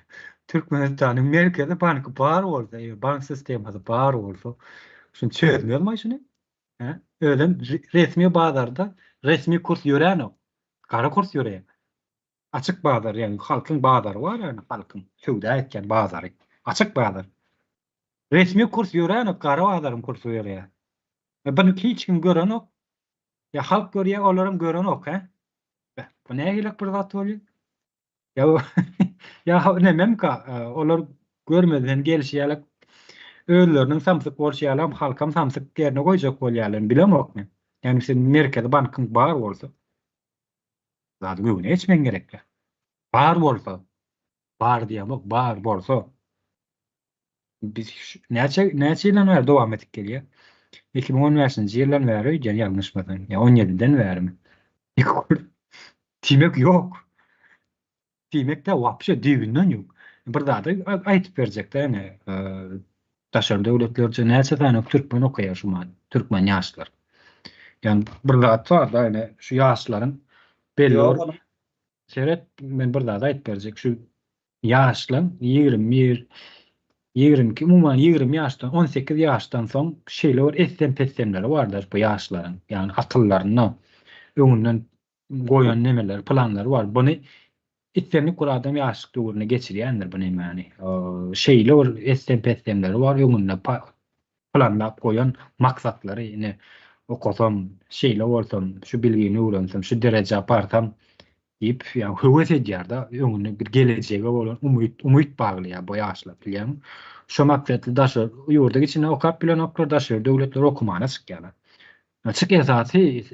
Türkmenistanyň merkezi banky bar bolsa, bank sistemasi bar bolsa, şunu çözmeli şunu. Ölen resmi bazarda resmi kurs ýörenok. Kara kurs ýöreýär. Açyk bazar, ýani halkyň bazary bar, ýani halkyň söwda etken bazary. Açyk bazar. Resmi kurs ýörenok, kara bazaryň kursu ýöreýär. Bunu hiç kim görenok. Ya halk görýär, olaram görenok, Bu nähilek bir zat bolýar? Ya nememka, olar görmeden gelişýärler. Özleriniň samsyk bolşýarlar, halkam samsyk gerne goýjak bolýarlar, bilemok men. Ýani sen merkezi bankyň bar bolsa, zat göwüne etmen gerekli. Bar bolsa, bar diýemek, bar bolsa. Biz näçe ýyldan bäri dowam edip gelýär. 2015-nji ýyldan bäri, ýani ýalňyşmasam, ýa 17-den bärimi. Timek ýok. Timek de wapşe dibinden ýok. Bir zat aýtyp berjekler, ene daşary döwletlerçe näçe tane türkmen okuýar şuman, türkmen ýaşlar. Ýani bir zat da ene şu ýaşlaryň belli seret men bir zat aýtyp berjek, şu ýaşlaryň 22 umman 20 ýaşdan 18 ýaşdan soň şeýler estem-pestemleri bardyr bu ýaşlaryň. Ýani akyllaryny öňünden goýan nemeler, planlary bar. Buny itlerni kuradam ýaşlyk döwrüne geçirýändir bu nemani. Şeýler estem-pestemleri bar, öňünde planlap goýan maksatlary, ýene okasam, şeýle bolsam, şu bilgini öwrensem, şu derejä aparsam diýip, ýa höwes edýär da, öňüne bir gelecege bolan umyt baglaýar bu ýaşlar bilýän. Şu maksatly daşar ýurda içine okap bilen oklar daşar döwletler okumana çykýarlar. Açyk esasy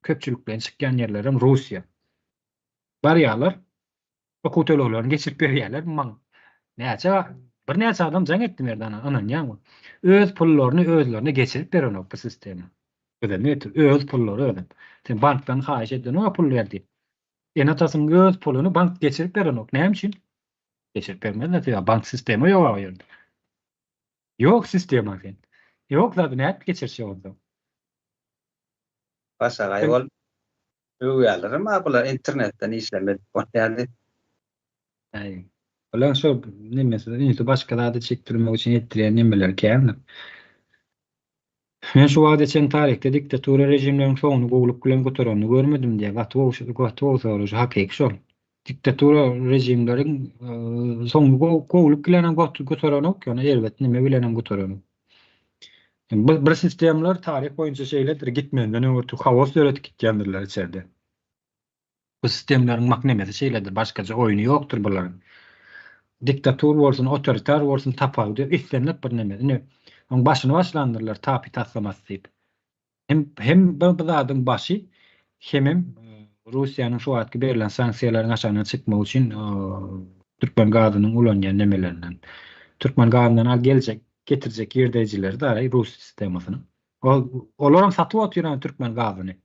köpçülikden çykýan ýerlerim Russiýa. Barýarlar, okutologlaryny geçirip berýärler, maň bir näçe adam jaň etdi merdan anan ýa-da. Öz pullaryny özlerine geçirip berenok bu sistemi. Öz pullary ödem. Sen bankdan haýyş etden o pul berdi. Ene tasyň öz puluny bank geçirip berenok. Näme üçin? Geçirip bermezler ýa bank sistemi ýok ýerde. Ýok sistema sen. Ýok zat näp geçirşi bolsa. Başa gaýbol. Öýärlerim bular internetden işlemedi bolýardy. Olan şu nemesi, indi başka zada çektirmek için etdirýän nemeler kämdir. Men şu wagt geçen tarihte diktatura rejimleriň soňuny gowulup bilen götereni görmedim diýe gatwa hakyky şol. Diktatura rejimleriň soňuny gowulup bilen götereni ok, ýani elbetde neme bilen götereni. Bir sistemler tarih boýunça şeýledir, gitmenden öňürtü hawos öğretip gitýändirler içeride. Bu sistemleriň maknemesi şeýledir, başgaça oýuny ýokdur bularyň. Diktator bolsun, otoriter bolsun, tapaw diýip islenip bir neme. Oň başyny başlandyrlar tapy taslamasy diýip. Hem bu zadyň başy hem Russiýanyň şu wagtky berilen sanksiýalaryň aşagyna çykmak üçin türkmen gazynyň ulanýan nemelerinden. Türkmen gazynyň al getirjek ýerdejileri da Rus sistemasyny. Olaram satyp oturýan türkmen gazyny.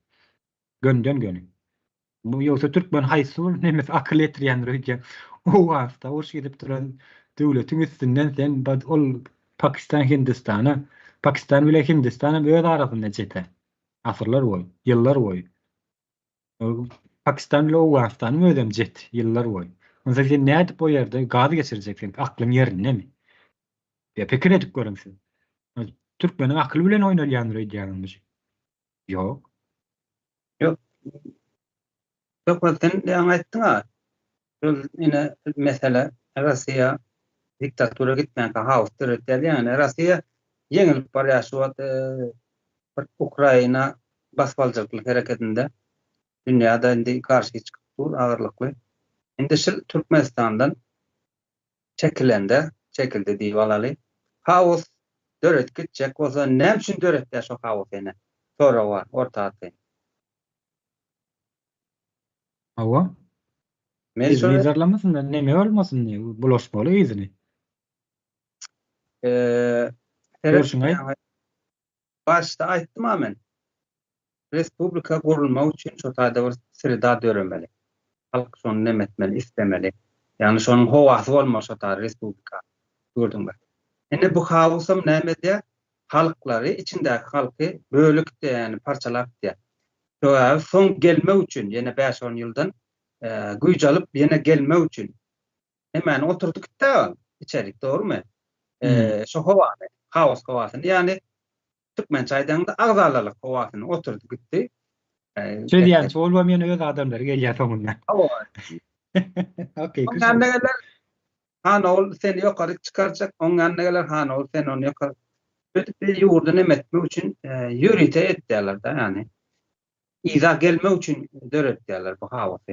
Gönden göni. Bu ýoksa türkmen haýsy nemes akyl etdirýändir öýdýän. O wagtda uruş gidip duran döwletiň üstünden sen ol Pakistan Hindistana, Pakistan bilen Hindistana öz arasynda jete. Asyrlar boýy, ýyllar boýy. Pakistan bilen Awganistan ödem jet, ýyllar boýy. Onda sen näde bu ýerde gaz geçirjeksin? Aklyň ýerinde mi? Ya pikir edip görüňsiz. Türkmeniň akyl bilen oýnalýandyr öýdýändir. Ýok. Ýok. Ýok, sen ýa aýtdyň ha. Ine mesele Russiýa diktatura gitmän haýos döwletler, ýani Russiýa yeňilip barýar şu Ukraina basbalçylyk hereketinde dünýäde indi garşy çykyp agyrlykly. Indi şu Türkmenistandan çekildi diýip alaly. Haýos döwlet gitjek bolsa näme üçin döwletler şu haýos ene? Sonra bar ortaýda. Awa Men İzni şöyle zarlamasın da neme olmasın diye bulaşmalı izni. seret Görüşün ay. başta aýtdym amen. Respublika gurulmak üçin şu taýda bir sirda döremeli. Halk şonu nemetmeli, istemeli. Yani şonun howasy bolmaly şu taýda respublika. Gördüňmi? Ene bu hawsam näme halklary içindäki halky bölükde yani parçalapdy. Şoňa soň gelmek üçin ýene 5-10 ýyldan güýç alyp ýene gelmek üçin hemen oturduk-da içerik, doğrumy? Şu hawas hawasyny yani Türkmen çaydanında agzalalyk hawasyny oturduk gitdi. Şey diýän olmayan öz adamlar gelýär soňundan. Hawa. Okey, Oň güzel. ýanına geler, han ol seni ýokary çykarjak, oň ýanına geler, han ol sen onu ýokary. Ötüp bir ýurda nemetmek üçin ýürite etdiler da yani. İza gelmek üçin döretdiler bu hawasy.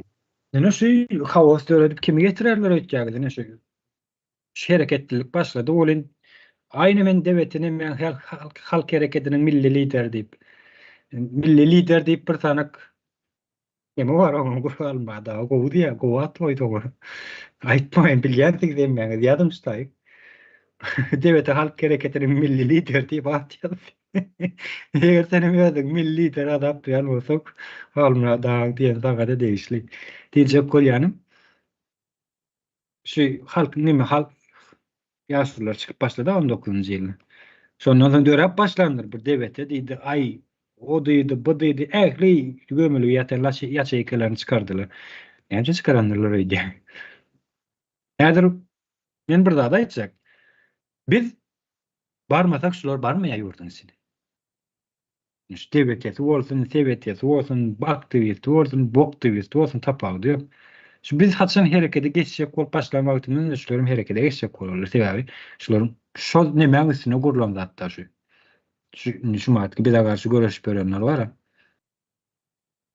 Näme şey hawas döredip kimi getirerler öýtjägdi näme şey. Şereketlilik başlady. Olin aynı men devletine men halk hareketinin milli lider diýip. Milli lider diýip bir tanak eme var oňa guralmada. Gowy diýär, gowy atmaýdy oňa. Aýtmaýyn bilýärdik diýmän, ýadym tutaýyk. Devlete halk hareketinin milli lider diýip atýar. Eger senem ýazdyk milli lider adap diýen bolsak, almada diýen sagada değişli. Diýjek bolýanym. Şu halk nime halk ýaşlylar çykyp başlady 19-njy ýyly. Şondan soň dörep başlandyr bir devlete diýdi ay o diýdi bu diýdi ähli gömülü ýatanlar ýaşaýkalaryny çykardylar. Näçe çykarandylar öýde. Häzir men bir zat aýtjak. Biz barmasak şular barmaýar ýurdun içine. İşte devletiyeti olsun, seviyetiyeti olsun, baktiviyeti olsun, boktiviyeti olsun tapağı diyor. Şu biz haçan harekete geçecek ol başlamak için şularım harekete geçecek olur. Sebebi şularım şu nemen üstüne kurulan hatta şu. Şu matki bir de karşı görüş görenler var ya.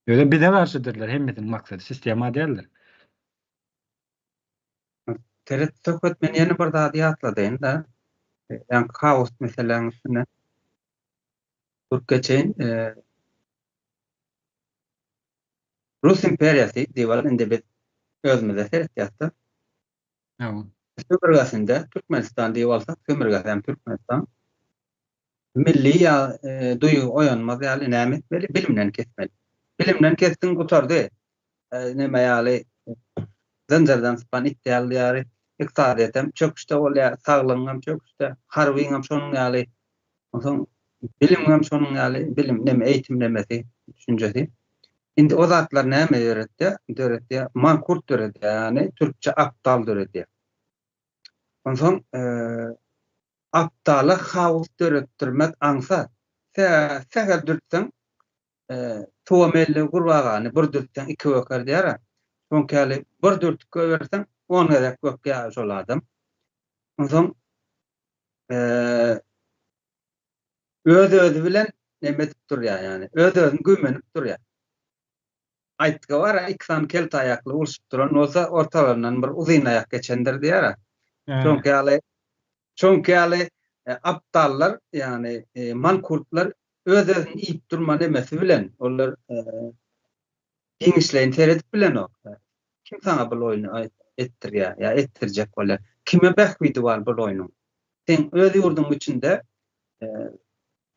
Öyle bir de karşıdırlar. Hemmetin maksadı sistema derler. Teret sohbet men ýene bir daha diýatladyň da. Yani kaos meselelerinin üstüne Türkçe'nin Rus imperiyası diýilen indi biz özümizde seyretýärdi. Tamam. Sömürgesinde Türkmenistan diýip alsak, sömürgesi hem Türkmenistan milli duýu oýanmaz ýaly näme etmeli? Bilimden kesmeli. Bilimden kessin gutardy. Näme ýaly zanjardan span itdiýal ýary iqtisadiýetem çöküşde bolýar, saglygyňam çöküşde, harbyňam şonuň ýaly. Oňsoň bilimem şonuň ýaly bilim näme eýitim nämesi düşünjesi. Indi o zatlar näme öğretdi? Mankurt öğretdi, yani Türkçe aptal öğretdi. Ondan aptalı havuz öğrettirmek ansa. Seher dürtsen tuvamelli gurbağanı bir dürtsen iki öker diyara. Son kâli bir dürtük översen 10 edek ökya şoladım. Ondan özü bilen nemetip dur yani. Özü gümenip dur ya. Aýtga var, iksan kelt ayaklı urşup duran olsa ortalarından bir uzun ayak geçendir diýär. Çünkü ýaly aptallar yani mankurtlar özüni iýip durma nemesi bilen onlar giňişleýin seredip bilen o. Kim sana bu oýny ettirýär ýa ettirjek bolar. Kime bähwidi bar bu oýnyň? Sen öz ýurduň içinde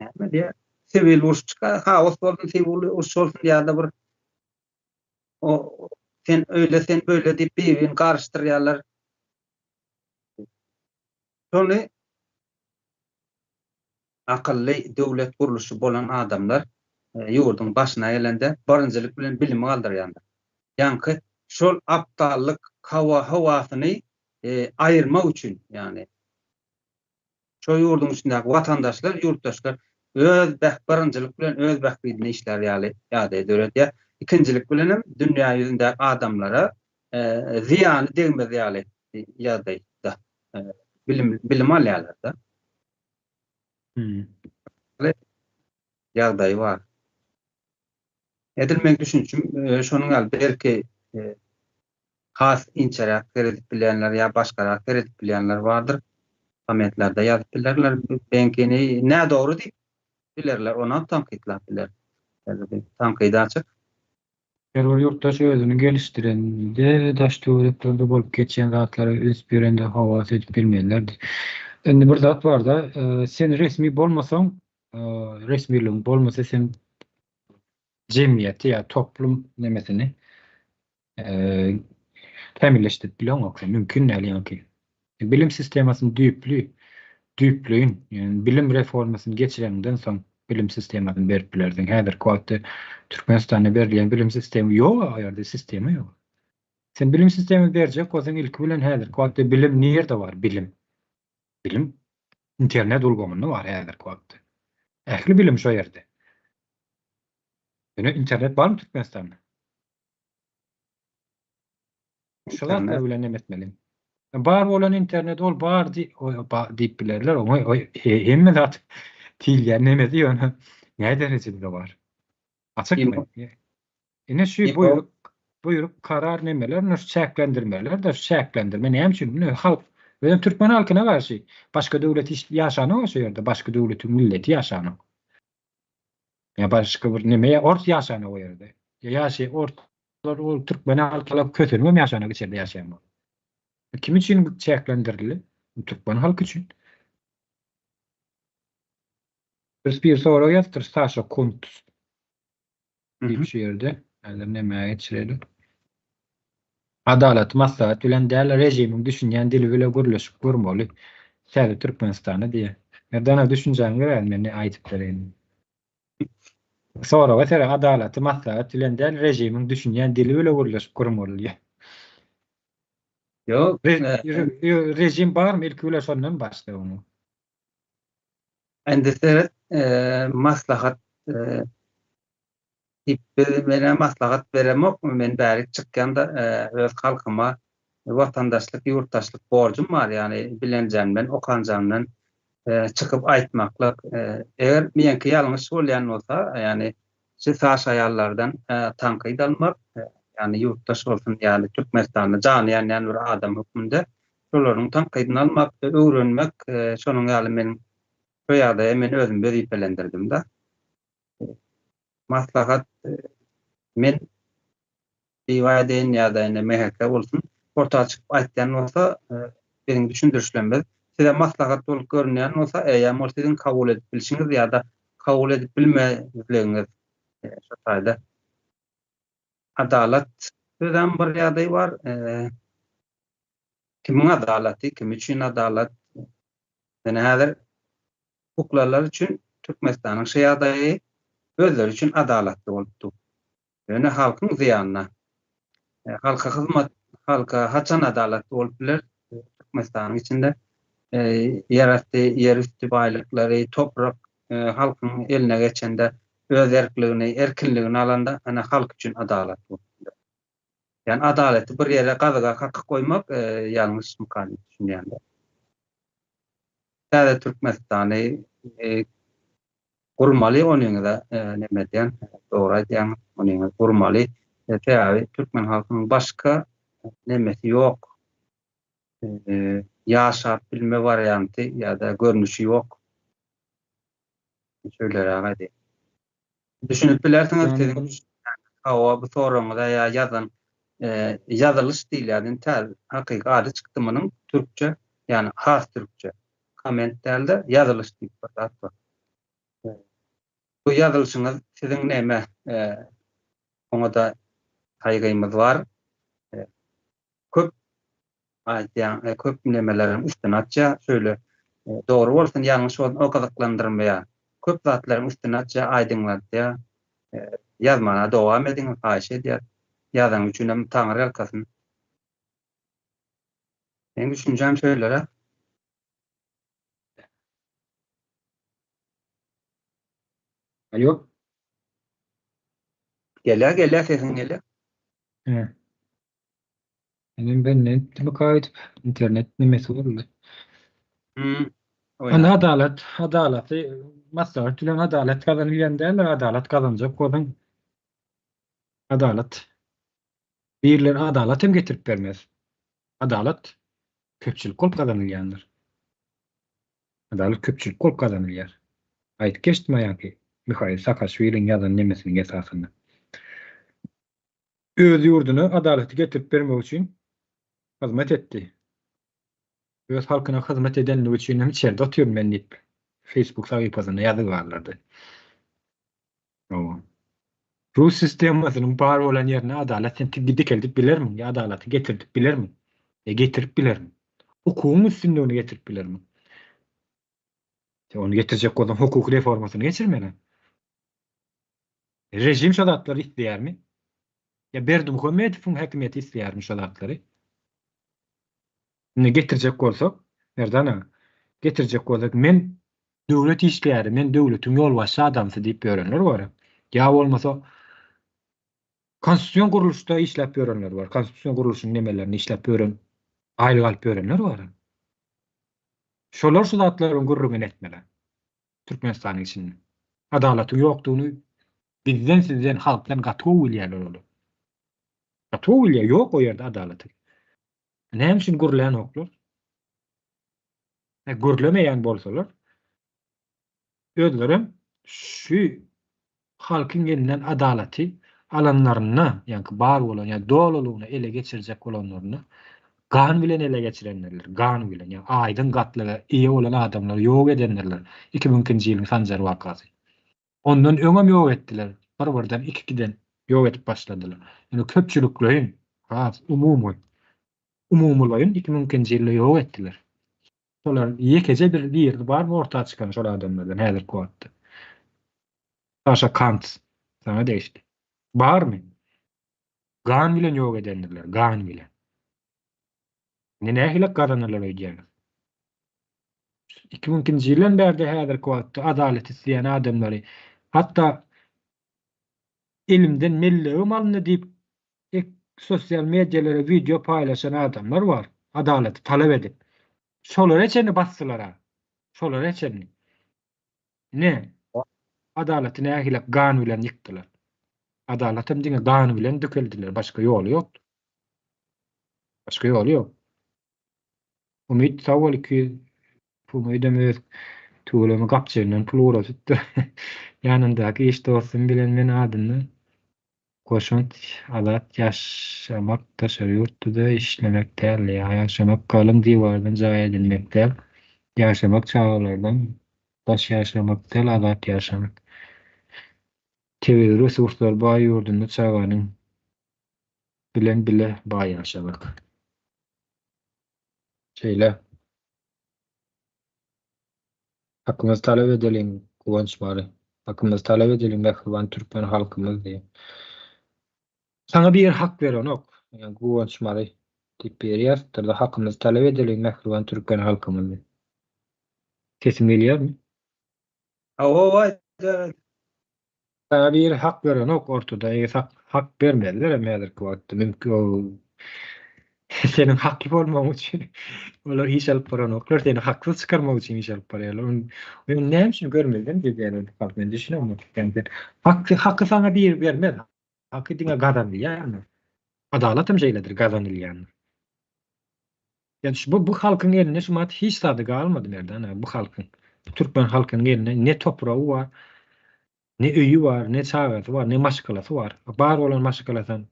näme diýär? Sivil uruş çykar, hawas bolsun, sivil uruş bolsun ýa-da bir o sen öyle sen böyle diýip birini garşdyrýarlar. Şonu akylly döwlet guruluşy bolan adamlar ýurduň başyna gelende barynjylyk bilen bilimi galdyrýarlar. Ýanky şol aptallyk hawasyny aýyrmak üçin yani şo ýurduň içindäki watandaşlar, ýurtdaşlar öz barynjylyk bilen öz bähbidine işler ýaly ýa-da edýär. İkincilik bilenim dünya yüzünde adamlara ziyanı değmez ýaly ýa-da bilim alýarlar da. Ýagdaý bar. Edilmek düşünçüm şonuň ýaly belki has inçerak edip bilenler ýa başgarak edip bilenler bardyr. Komentlerde ýazyp bilerler. Benkini nä dogry diýip bilerler, ona tankytlap biler. Tankyt açyk. Terör yurttaş özünü geliştirende daş döwletlerde bolup geçen zatlara öz berende hawasy edip bilmeýärlerdi. Endi bir zat bar da, sen resmi bolmasaň, resmiligin bolmasa sen jemgyýeti ýa toplum nemesini tämizleşdirip bilen mümkin näl ýa-ki. Bilim sistemasyny düýpleýin, ýani bilim reformasyny geçirenden soň bilim sistemasyny berip bilerdiň. Häzirki wagtda Türkmenistanda berilýän bilim sistemi ýok, ýerde sistemi ýok. Sen bilim sistemi berjek bolsaň ilki bilen häzirki wagtda bilim nirde bar bilim? Bilim internet ulgamynda bar häzirki wagtda. Ähli bilim şo ýerde. Ýöne internet barmy Türkmenistanda? Şolat İnternet. bilen emetmeli. Bar bolan internet ol bar diýip bilerler. Hemme zat tilýär nemedi ýöne näde derecede bar? Açykmy? Ine şu buyruk karar nemeler, näş çäklendirmeler, da çäklendirme näme üçin? Mine halk we Türkmen halkyna garşy başga döwlet ýaşanyň şu ýerde, başga döwletiň milleti ýaşanyň. Ya başga bir neme ort ýaşanyň o ýerde. Ýaşy ortlar ol Türkmen halkyna kötürmem ýaşanyň içinde ýaşaýan. Kim üçin bu çäklendirildi? Türkmen halky üçin. Bir soru ýazdyr, Sasha Kunt diýip şu ýerde, näme geçireli? Adalet, maslahat bilen däl rejimiň düşünýän dili bilen gürleşip görmeli. Säde Türkmenistany diýe. Ýa-da düşünjäň gören meni aýdyp bereň. Sonra wetera adalet, maslahat bilen däl rejimiň düşünýän dili bilen gürleşip görmeli. Yok. Rejim barmy? Ilki bilen şondan başla onu. Endişe maslahat mene maslahat beremok men bäri çykganda öz halkyma watandaşlyk, ýurtdaşlyk borjum bar, ýani bilenjämden, okanjamdan çykyp aýtmaklyk. Eger meňki ýalňyş bolýan bolsa, ýani şu saş aýallardan tanqid almak, ýani ýurtdaş bolsun, ýani Türkmenistanda janýan ýani bir adam hukmunda şolaryň tanqydyny almak, öwrenmek, şonuň ýaly men şu ýagdaýa men özüm weziplendirdim da. Maslahat men diýýän ýa-da meheke bolsun, ortaga çykyp aýtdan bolsa, benim düşündürüşlemez. Size maslahat bolup görünýän bolsa, ýa-da sizin kabul edip bilişiňiz ýa-da kabul edip bilmezligiňiz şu taýda. Adalet sözem bir ýagdaý bar. Kimiň adalaty, kim üçin adalet? Ene häzir hukuklar üçin Türkmenistanyň şu ýagdaýy özleri üçin adaletli bolupdy. Ýöne halkyň zyanyna. Halka hyzmat, halka haçan adaletli bolup biler? Türkmenistanyň içinde ýeratdy, ýer üstü baýlyklary, toprak halkyň eline geçende öz erkligini, erkinligini alanda ana halk üçin adaletli bolupdy. Yani adaleti bir ýere gazyga hakyk goýmak ýalňyş mykany düşünýänler. Täze Türkmenistany gurmaly onyňda neme diýen, dogry aýdýan, onyňda gurmaly. Täze Türkmen halkynyň başka nemesi ýok. Ýaşap bilme varianty ýa-da görnüşi ýok. Şöyle rahat. Düşünüp bilersiňiz, hawa bu soraňyza ýazan yazılış diýilýän täze hakyky ady çykdymynyň türkçe, ýani has türkçe kommentlerde yazılış diýip batar. Bu yazılışyňyz siziň näme? Oňa haýgymyz bar. Köp aýdýan, köp nemelerin üstüne atja, şöyle dogry bolsun, ýalňyş bolsun, o gazaklandyrmaýar. Köp zatlaryň üstüne atja, aýdyňlatja, ýazmana dowam ediň, haýyş edýär. Ýazan üçin hem taňry alkasyn. Men düşünjäm şöyle. Alo. Gele sesin gele. Ben net bakayt internet nemesi boldy. Oyna. Adalaty maslahat bilen adalet kazanylýan däl, adalet kazanjak bolan. Adalet birler adalet hem getirip bermez. Adalet köpçülik bolup kazanylýandyr. Adalet köpçülik bolup kazanylýar. Aýtyp geçdim ýa-ki Mihail Saakashviliň ýazan nemesiniň esasynda. öz ýurduna adalaty getirip bermek üçin hyzmat etdi. Öz halkyna hyzmat edenligi üçin hem içeride oturýar men diýip Facebook sahypasyna ýazyp. Owam. Rus sistemasynyň bar bolan ýerine adalet sen dikelip bilermi? Ya adalaty getirdip bilermi? Getirip bilermi? Hukukyň üstünlüğini getirip bilermi? Onu getirecek olan hukuk reformasyny geçirmeli. Rejim şadatları isleýärmi? Ya Berdimuhammedowyň häkimeti isleýärmi şadatları? Ne getirecek bolsak, Erdana getirecek bolsak men döwlet işleýäri, men döwletiň ýolbaşçy adamsy diýip ýörenler bar. Ya bolmasa konstitusiýon guruluşda işläp ýörenler bar. Konstitusiýon guruluşynyň nemelerini işläp ýören, aýlyk alyp ýörenler bar. Şolar şadatlaryň gurrugyn etmeli. Türkmenistanyň içinde. Adalatyň ýokdugyny bizden sizden halkdan gatyw bilýärler olu. Gatyw bilýär, ýok o ýerde adalaty. Näme üçin gurulýan oklar? Gurulameýän bolsalar, özleri şu halkyň elinden adalaty alanlaryna, ýa-ni bar bolan ýa dolulugyna ele geçirecek bolanlaryny gan bilen ele geçirenler, gan bilen ýa aýdyn gatlyga iýe bolan adamlar ýok edenler. 2000-nji ýylyň Sanjar wakasy. Ondan öňem ýok etdiler. Bir-birden 2-2den ýok etip başladylar. Ýani köpçüliklerin, umumulaýyn 2000-nji ýylda ýok etdiler. Şolar ýekece bir ýerde barmy ortağa çykan şol adamlardan häzir kwatdy. Saşa Kant sana deýişdi. Barmy? Gan bilen ýok edenler, gan bilen. Nähili garanylar öýdýär. 2000-nji ýyldan bäri häzir kwatdy adalet isleýän adamlary hatda elimden mellegim alny diýip sosial medialara video paýlaşan adamlar bar. Adalaty talap edip. Şolar eçeni bassylar. Şolar eçeni. Ne? Adalaty nähili gan bilen ýykdylar. Adalaty diňe gan bilen dökeldiler. Başga ýoly ýok. Başga ýoly ýok. Umid sawal ki umidem öz tuğlamy gapçynyň pul uratdy. Ýanyndaky iş dostum bilen men adyny Koşunt alat yaşamak taşary ýurtda işlemek däl, ýaşamak galym diýwardan jaý edilmek däl, ýaşamak çağlardan taş ýaşamak däl, alat ýaşamak. Tebigy resurslar baý ýurdunda çağanyň bilen bile baý ýaşamak. Şeýle. Hakkymyzy talap edelim, Guwanç bary. Hakkymyzy talap edelim, Mehriban Türkmen halkymyz diýip. Sana bir hak veren ok. Yani Guwançmary diýip berýär. Da hakkymyzy talap edelim, Mehriban Türkmen halkymyz. Kesin bilýärmi? Sana bir hak veren ok ortada. Hak bermediler hem häzirki wagtda mümkin senin hakly bolmagyň üçin olar iş alyp baran oklar seni haksyz çykarmak üçin iş alyp barýarlar. Onu näme üçin görmedin diýen hak men düşünýärmi? Hakkı sana bir bermez. Hakkı diňe gazanylýar. Adalet hem şeýledir, gazanylýar. Yani bu halkyň eline şu mat hiç sady galmady nerden? Bu halkyň, Türkmen halkynyň eline ne topragy var, ne öýü var, ne çagasy var, ne maşgalasy var. Bar bolan maşgalasan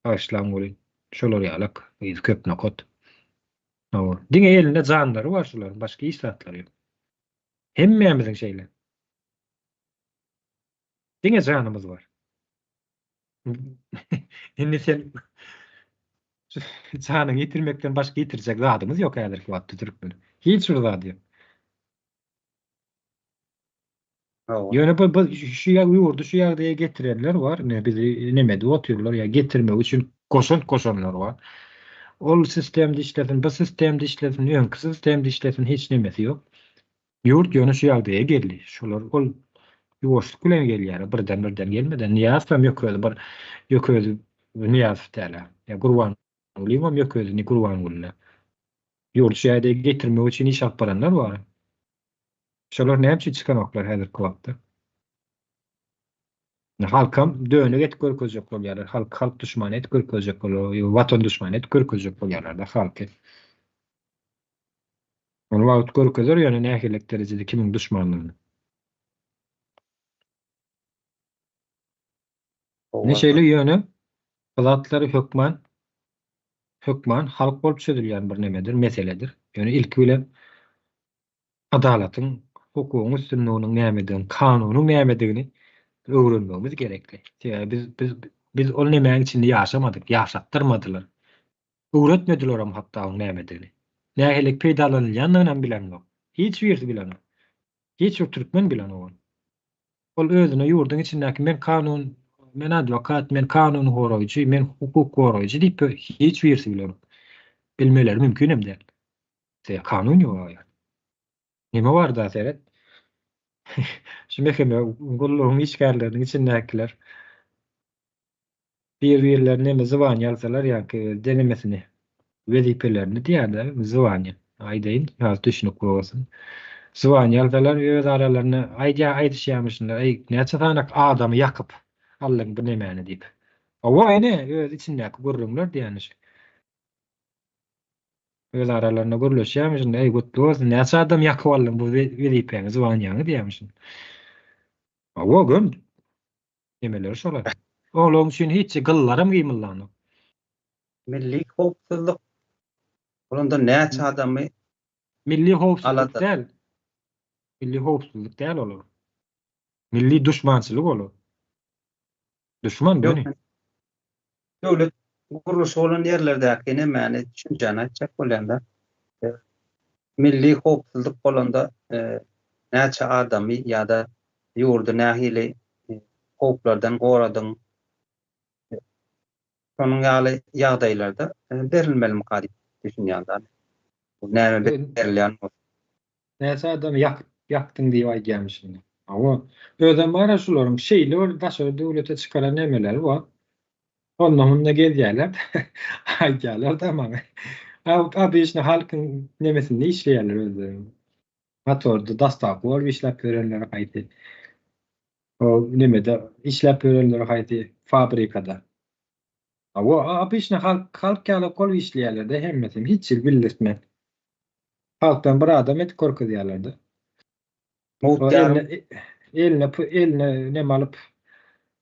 başlanmaly. Şolar ýalyk, köp nokot. Diňe elinde jandary var şolar, başga iş satlary ýok. Hemmämiziň şeýle. Diňe janymyz var. Indi sen janyny ýitirmekden başga ýitirjek zadymyz ýok häzirki wagtda türkmen. Hiç bir zady ýok. Ýöne bu şu ýurdu şu ýagdaýa getirenler var. Ne bizi nemede oturýarlar ýa getirmek üçin koşanlar var. Ol sistemde işletin, bu sistemde işletin, öňkü sistemde işletin hiç nemesi ýok. Ýurt ýöne şu ýagdaýa geldi. Şolar ol ýuwaşlyk bilen gelýär. Birden gelmeden niýazam ýöközi bir ýöközi niýaz täle. Ýa Gurban ulymam ýöközi ni Gurban uly. Ýurt şu ýagdaýa getirmek üçin iş alyp baranlar var. Şolar näme üçin çykan oklar häzirki wagtda? Halkam döne get görkezjek bolýarlar. Halk düşmany et görkezjek bolýar. Watan düşmany et görkezjek bolýarlar-da halky. Onu wagt görkezer ýani nähili derejede kimiň düşmanlygyny. Neşeýle ýöne Zatları hökman halk bolup çözülýän bir nemedir, meseledir. Yani ilki bilen adalatyň, hukugyň üstünlüğiniň nämedigini, kanunyň nämedigini öwrenmegimiz gerekli. Biz ol nemäň içinde ýaşamadyk, ýaşatdyrmadylar. Öwretmedileram hatda oň nämedigini. Nähelik peýdalanylýandygyny bilenok. Hiç birisi bilenok. Hiç bir türkmen bilenok. Ol özüne ýurdun içindäki men adwokat, men kanun goraýjy, men hukuk goraýjy diýip hiç birisi bilenok. Bilmeleri mümkin hem de. Kanun ýok. Nime bar da seret? Şu mehkeme gullugyň işgärleriniň içindäkiler bir-birlerine zıwan ýalsalar ýa-ki denemesini, wezipelerini diýerler, zıwan. Aýdaýyn, ýa düşünip bolsun. Zıwan ýalsalar öz aralaryna aýdyşýarmyşlar, näçe sanak adamy ýakyp, Allaň bu nemäni diýip. Awa ene öz içindäki gurrunlar diýeniş. Öz aralaryna gurulýarmyşlar, gutly bolsun, näçe adam ýakyp allaň bu wezipeňi zıwan ýaňy diýmişler. Awa güm nemeler şolar. Olaň üçin hiç gyllarym gymyllanyp. Milli howpsuzlyk. Olanda näçe adamy Milli howpsuzlyk Alada. däl. Milli howpsuzlyk däl olar. Milli düşmançylyk olar. Düşman ýok. beni. Döwlet gurulşy bolan ýerlerdäki nämäni düşünjäni aýtjak bolanda. Milli howpsuzlyk bolanda näçe adamy ýa-da ýurdu nähili howplardan goradyň. Şonuň ýaly ýagdaýlarda berilmeli mukadip düşünýänler. Bu näme berilýän? Näçe adam yakdyň diýip aýdýarmyşyn. Awa özüm bara şularyň şeýle ol başga döwlete çykaran nemeler bar. Ondan da gelýärler. Aýdýarlar tamam. Abi halkyň nemesinde işleýärler özleri. Motorda dastak bor, işläp görenler gaýty. O nemede işläp görenler gaýty fabrikada. Awa abi halk ýaly kol işleýärler de hemmetim hiç bildirtme. Halkdan bir adam et korkudýarlar-da. Eline neme alıp,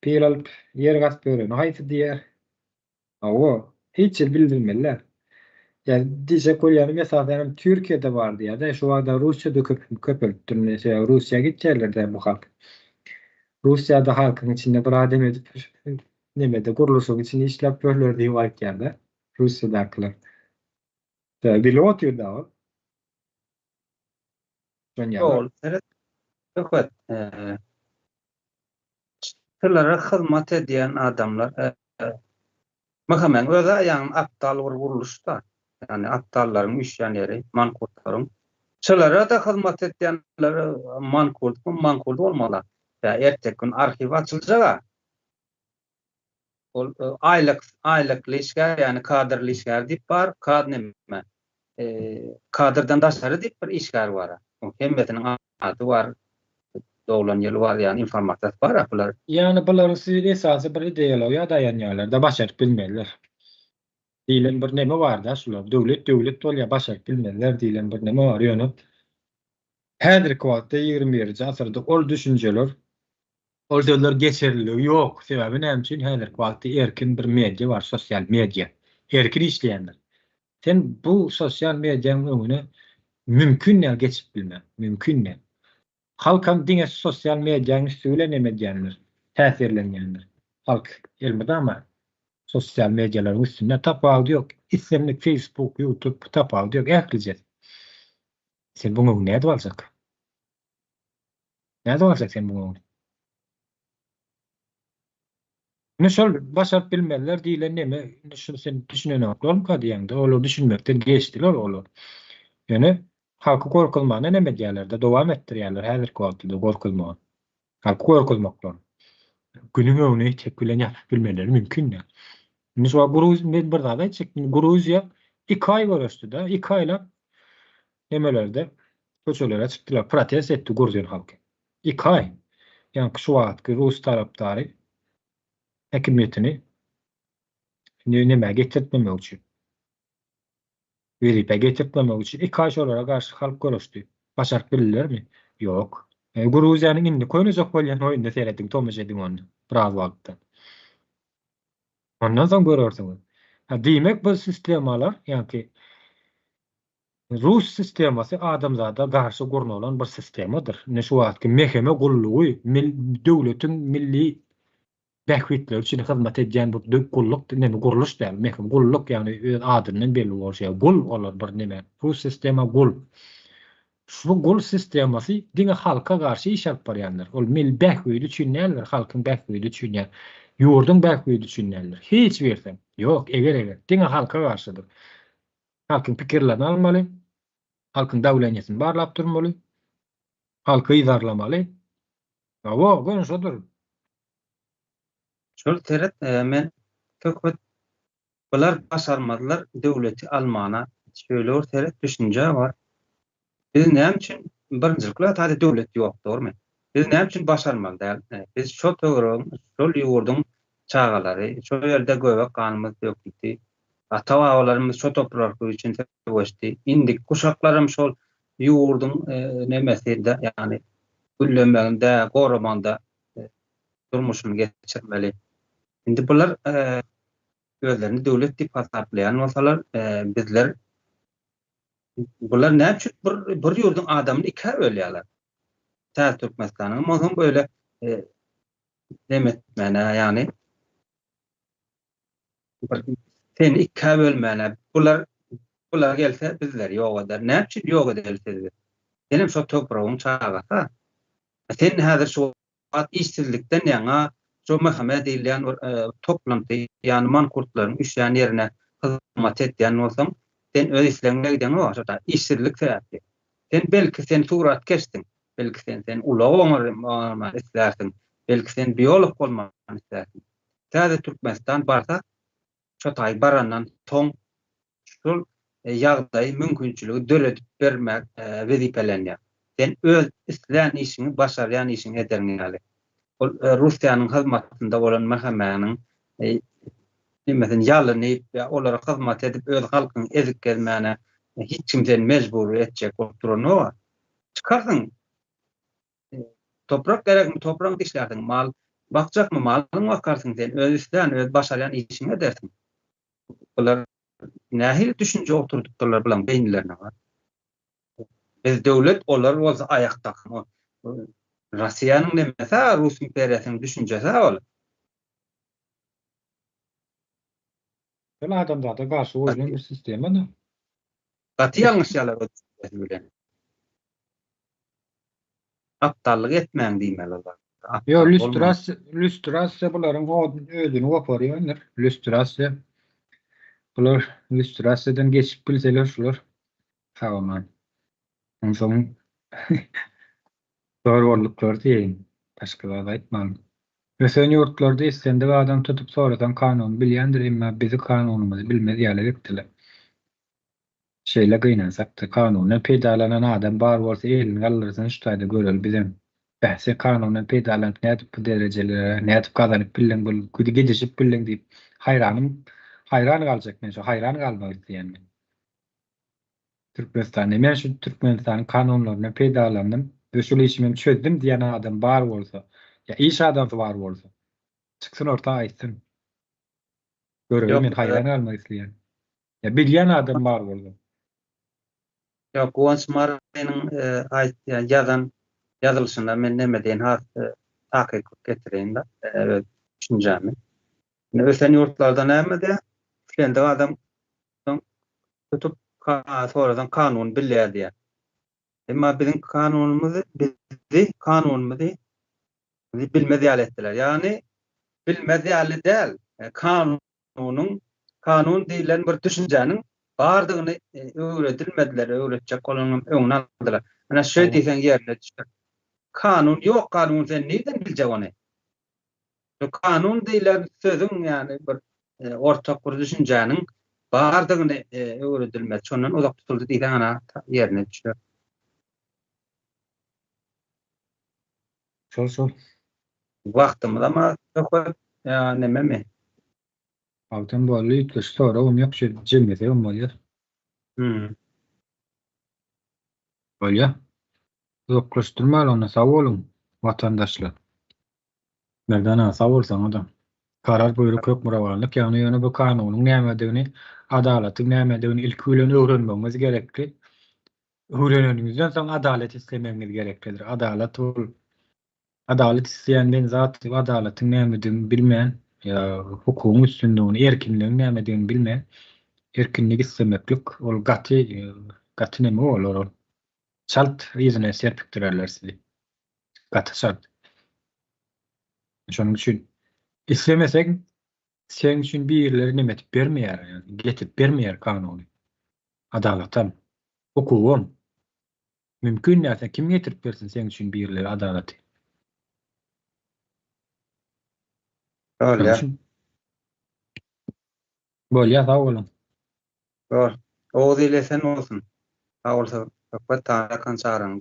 pil alıp, yer gasp gören. Haýsy diýer? Awa, hiç bildirmeliler. Yani diýse kolýany mesafen Türkiýede bar diýär-de, şu wagda Russiýada köpelipdir. Russiýa gitýärler-de bu halk. Russiýada halkyň içinde bir adam edip nemede gurulşyň içinde işläp görler diýip aýtýar-da. Russiýadakylar. Pilot ýurda. Ol, evet. Şolara hyzmat edýän adamlar Makamen öze ýa-ni aptal bir guruluşda. Yani aptallaryň işleýänleri, mankurtlaryň. Şolara da hyzmat edýänler mankurt bolmalar. Ya ertek gün arxiv açyljak. Ol aýlyk işgär, yani kadrly işgär diýip bar, kadrdan daşary diýip bir işgär bar. O hemmetiniň ady bar. Doglan ýyly bar, yani informasiýa bar bular. Yani bularyň esasy bir ideologiýa dayanýarlar da başaryp bilmeler. Diýilen bir neme bar da şular. Döwlet bolýar, başaryp bilmeler diýilen bir neme bar ýöne. Häzirki wagtda 21-nji asyrda ol düşünjeler, ol sözler geçerliligi ýok. Sebebi näme üçin? Häzirki wagtda erkin bir media bar, sosial media. Erkin işleýänler. Sen bu sosial medianyň öňüne mümkin näme geçip bilme, mümkin näme. Halkam diňe sosial medianyň üstüne neme diýenler, täsirlenýänler. Halk elbetde ama sosial medialaryň üstünde tapawdy ýok. Islemlik Facebook, YouTube tapawdy ýok. Ählice. Sen buňa näde bolajak? Näde bolajak sen buňa? Şol başaryp bilmeler diýilen neme? Şunu sen düşünenok bolmagy diýende, olu düşünmekden geçdiler olu. Yani halky korkulmagyna neme diýerler-de dowam etdirýärler häzirki wagtda korkulmagy. Halky korkulmaklar. Günüň öňüne tekbilen ýatyp bilmeleri mümkin ýa. Mesela men bir zada aýtjak, Gruziýa 2 aý görüşdi-de, 2 aýlap nemelerde köçelere çykdylar, protest etdi Gruziýa halky. 2 aý. Yani şu wagtky Rus tarapdary häkimetini neme getirtmemek üçin. Weripe getirtmemek üçin 2 aý şolara garşy halk görüşdi. Başaryp bildilermi? Ýok. Gruziýanyň indi koýnajak bolýan oýunda seretdiň, tomaş ediň onu. Biraz wagtda. Ondan soň görersiňiz. Diýmek bu sistemalar, ýa-ni Rus sistemasy adamzada garşy gurnulan bir sistemadyr. Ne şu wagtky meheme gullugy, döwletiň milli bähwitleri üçin hyzmat edýän bu gulluk näme guruluş däl. Mehem gulluk ýani öz adyndan belli bolýar. Gul olar bir näme. Bu sistema gul. Şu gul sistemasy diňe halka garşy iş alyp barýandyr. Ol mil bähwidi üçin näler, halkyň bähwidi üçin ýa ýurdun bähwidi üçin näler. Hiç bersen. Ýok, eger diňe halka garşydyr. Halkyň pikirlerini almaly. Halkyň däwlenýesini barlap durmaly. Halky ýarlamaly. Awa, gönşodur. Şol teret men köpet bular başarmadylar döwleti almana. Şöyle teret düşünje var. Biz näme üçin birinjilikle taýda döwlet ýokdurmy? Biz näme üçin başarmaly däl? Biz şo töwereň, şol ýurdun çağalary, şo ýerde göbek kanymyz ýokdy. Ata-babalarymyz şo topraklar üçin töweşdi. Indi kuşaklarym şol ýurdun nemesinde, ýani güllemeginde, gorumanda durmuşyny geçirmeli. Indi bular özlerini döwlet diýip hasaplayan bolsalar, bizler bular näme üçin bir ýurdun adamyny iki bölýärler. Täze Türkmenistanyň mozum böyle demek mena, ýani seni iki bölmeli. Bular gelse bizler ýok eder. Näme üçin ýok edilse? Benim şo toprağın çağata. Sen häzir şu işsizlikden ýa-ni şo mahkeme diýilýän toplanty, ýani mankurtlaryň üşýän ýerine hyzmat etýän bolsam, sen öz işleňe giden wagtda işsizlik sebäpli. Sen belki sen surat geçtin, belki sen ulaq olmak islersin, belki sen biyolog bolmak islersin. Täze Türkmenistan barsa şo taý barandan toň şol ýagdaý mümkinçiligi döredip bermek wezipelenýär. Sen öz isleýän işiňi, başarýan işiňi ederňäli. Ol Russiýanyň hyzmatynda bolan mahkemanyň nimeden ýalyny olara hyzmat edip öz halkyny ezip gelmäne hiç kimden mejbur etjek oturany çıkardyň. Toprak gerekmi? Toprak işlerdiň, mal bakjakmy? Malyň bakarsyň sen öz isleýän, öz başarýan işiňi edersiň. Bular nähili düşünje oturduklar bilen beýinlerine var. Biz döwlet olar bolsa aýakda. Russiýanyň nemese, Rus imperiýasynyň düşünjesi ol. Ol adamzada garşy goýulan bir sistema da. Gaty ýalňyşlar bilen. Aptallyk etmäň diýmeli olar. Yo, lüstrasiýa bularyň özüni goparýarlar. Lüstrasiýa. Bular lüstrasiýadan geçip bilseler şular. Tamam. Onsoň zorluklar diýeň. Başgalar aýtmam. Mesela ýurtlarda islendi adam tutup soradan kanun bilýändir, emma bizi kanunumyzy bilmez ýaly şeýle gynansak-da kanunyna peýdalanan adam bar bolsa elini galdyrsan şu taýda görel bizim. Bäse kanunyna peýdalanyp nädip bu derejelere, nädip gazanyp bilen bol gidişip bilen diýip hayran galjak men şu hayran galmak diýenmi. Türkmenistanda men şu Türkmenistanyň kanunlaryna peýdalandım, şu işimi çözdüm diýen adam bar bolsa, ya iş adamı bar bolsa, çıksın orta aýtsyn. Göreli men hayran galmak isleýän. Ya bilýän adam bar bolsa. Ýok, Guans Maranyň ýazan ýazylşynda men näme diýen takyk getireýin da, düşünjämi. Ösen ýurtlarda näme diýär? Şeýle adam tutup soradan kanun bilýär diýär. Emma bizim kanunumyzy bizi bilmez ýaly etdiler. Ýani bilmez ýaly däl. Kanun diýilen bir düşünjäniň bardygyny öwredilmediler, öwretjek bolanyň öňüne aldylar. Ana şeýle diýsen ýerine düşer. Kanun ýok, kanun sen näden biljek ony? Kanun diýilen sözüň ýani bir ortak bir düşünjäniň bardygyny öwredilmez, şondan uzak tutuldy diýsen ana ýerine düşer. Şol. Wagtymyz ama töhfet näme? Awtan bolly ýetmiş sonra ýok şu jemgyýete bolýar. Bolýar. Uzaklaşdyrmaly ony sag bolun watandaşlar. Merdan sag bolsaň adam. karar buyruk hukmurawanlyk ýani ýöne bu kanunyň nämedigini, adalatyň nämedigini ilki bilen öwrenmemiz gerekli. Öwrenenigizden soň adalet islemeňiz gereklidir. Adalet isleýän zat adalatyň nämedigini bilmän, hukukyň üstünlüğini, erkinligiň nämedigini bilmän, erkinlik islemeklik ol gaty näme bolar ol? Şalt ýüzüne serpikdirerler sizi. Gaty şart. Şonuň üçin islemeseň sen üçin birleri nime etip bermeýär, ýani getip bermeýär kanuny. Adalatam, hukugum. Mümkin näse kim getirip bersin sen üçin birleri adalaty? Öyle. Bolýa sag bolun. Doğru. O dile sen olsun. Sağ olsa, sohbet tarakan çağırın.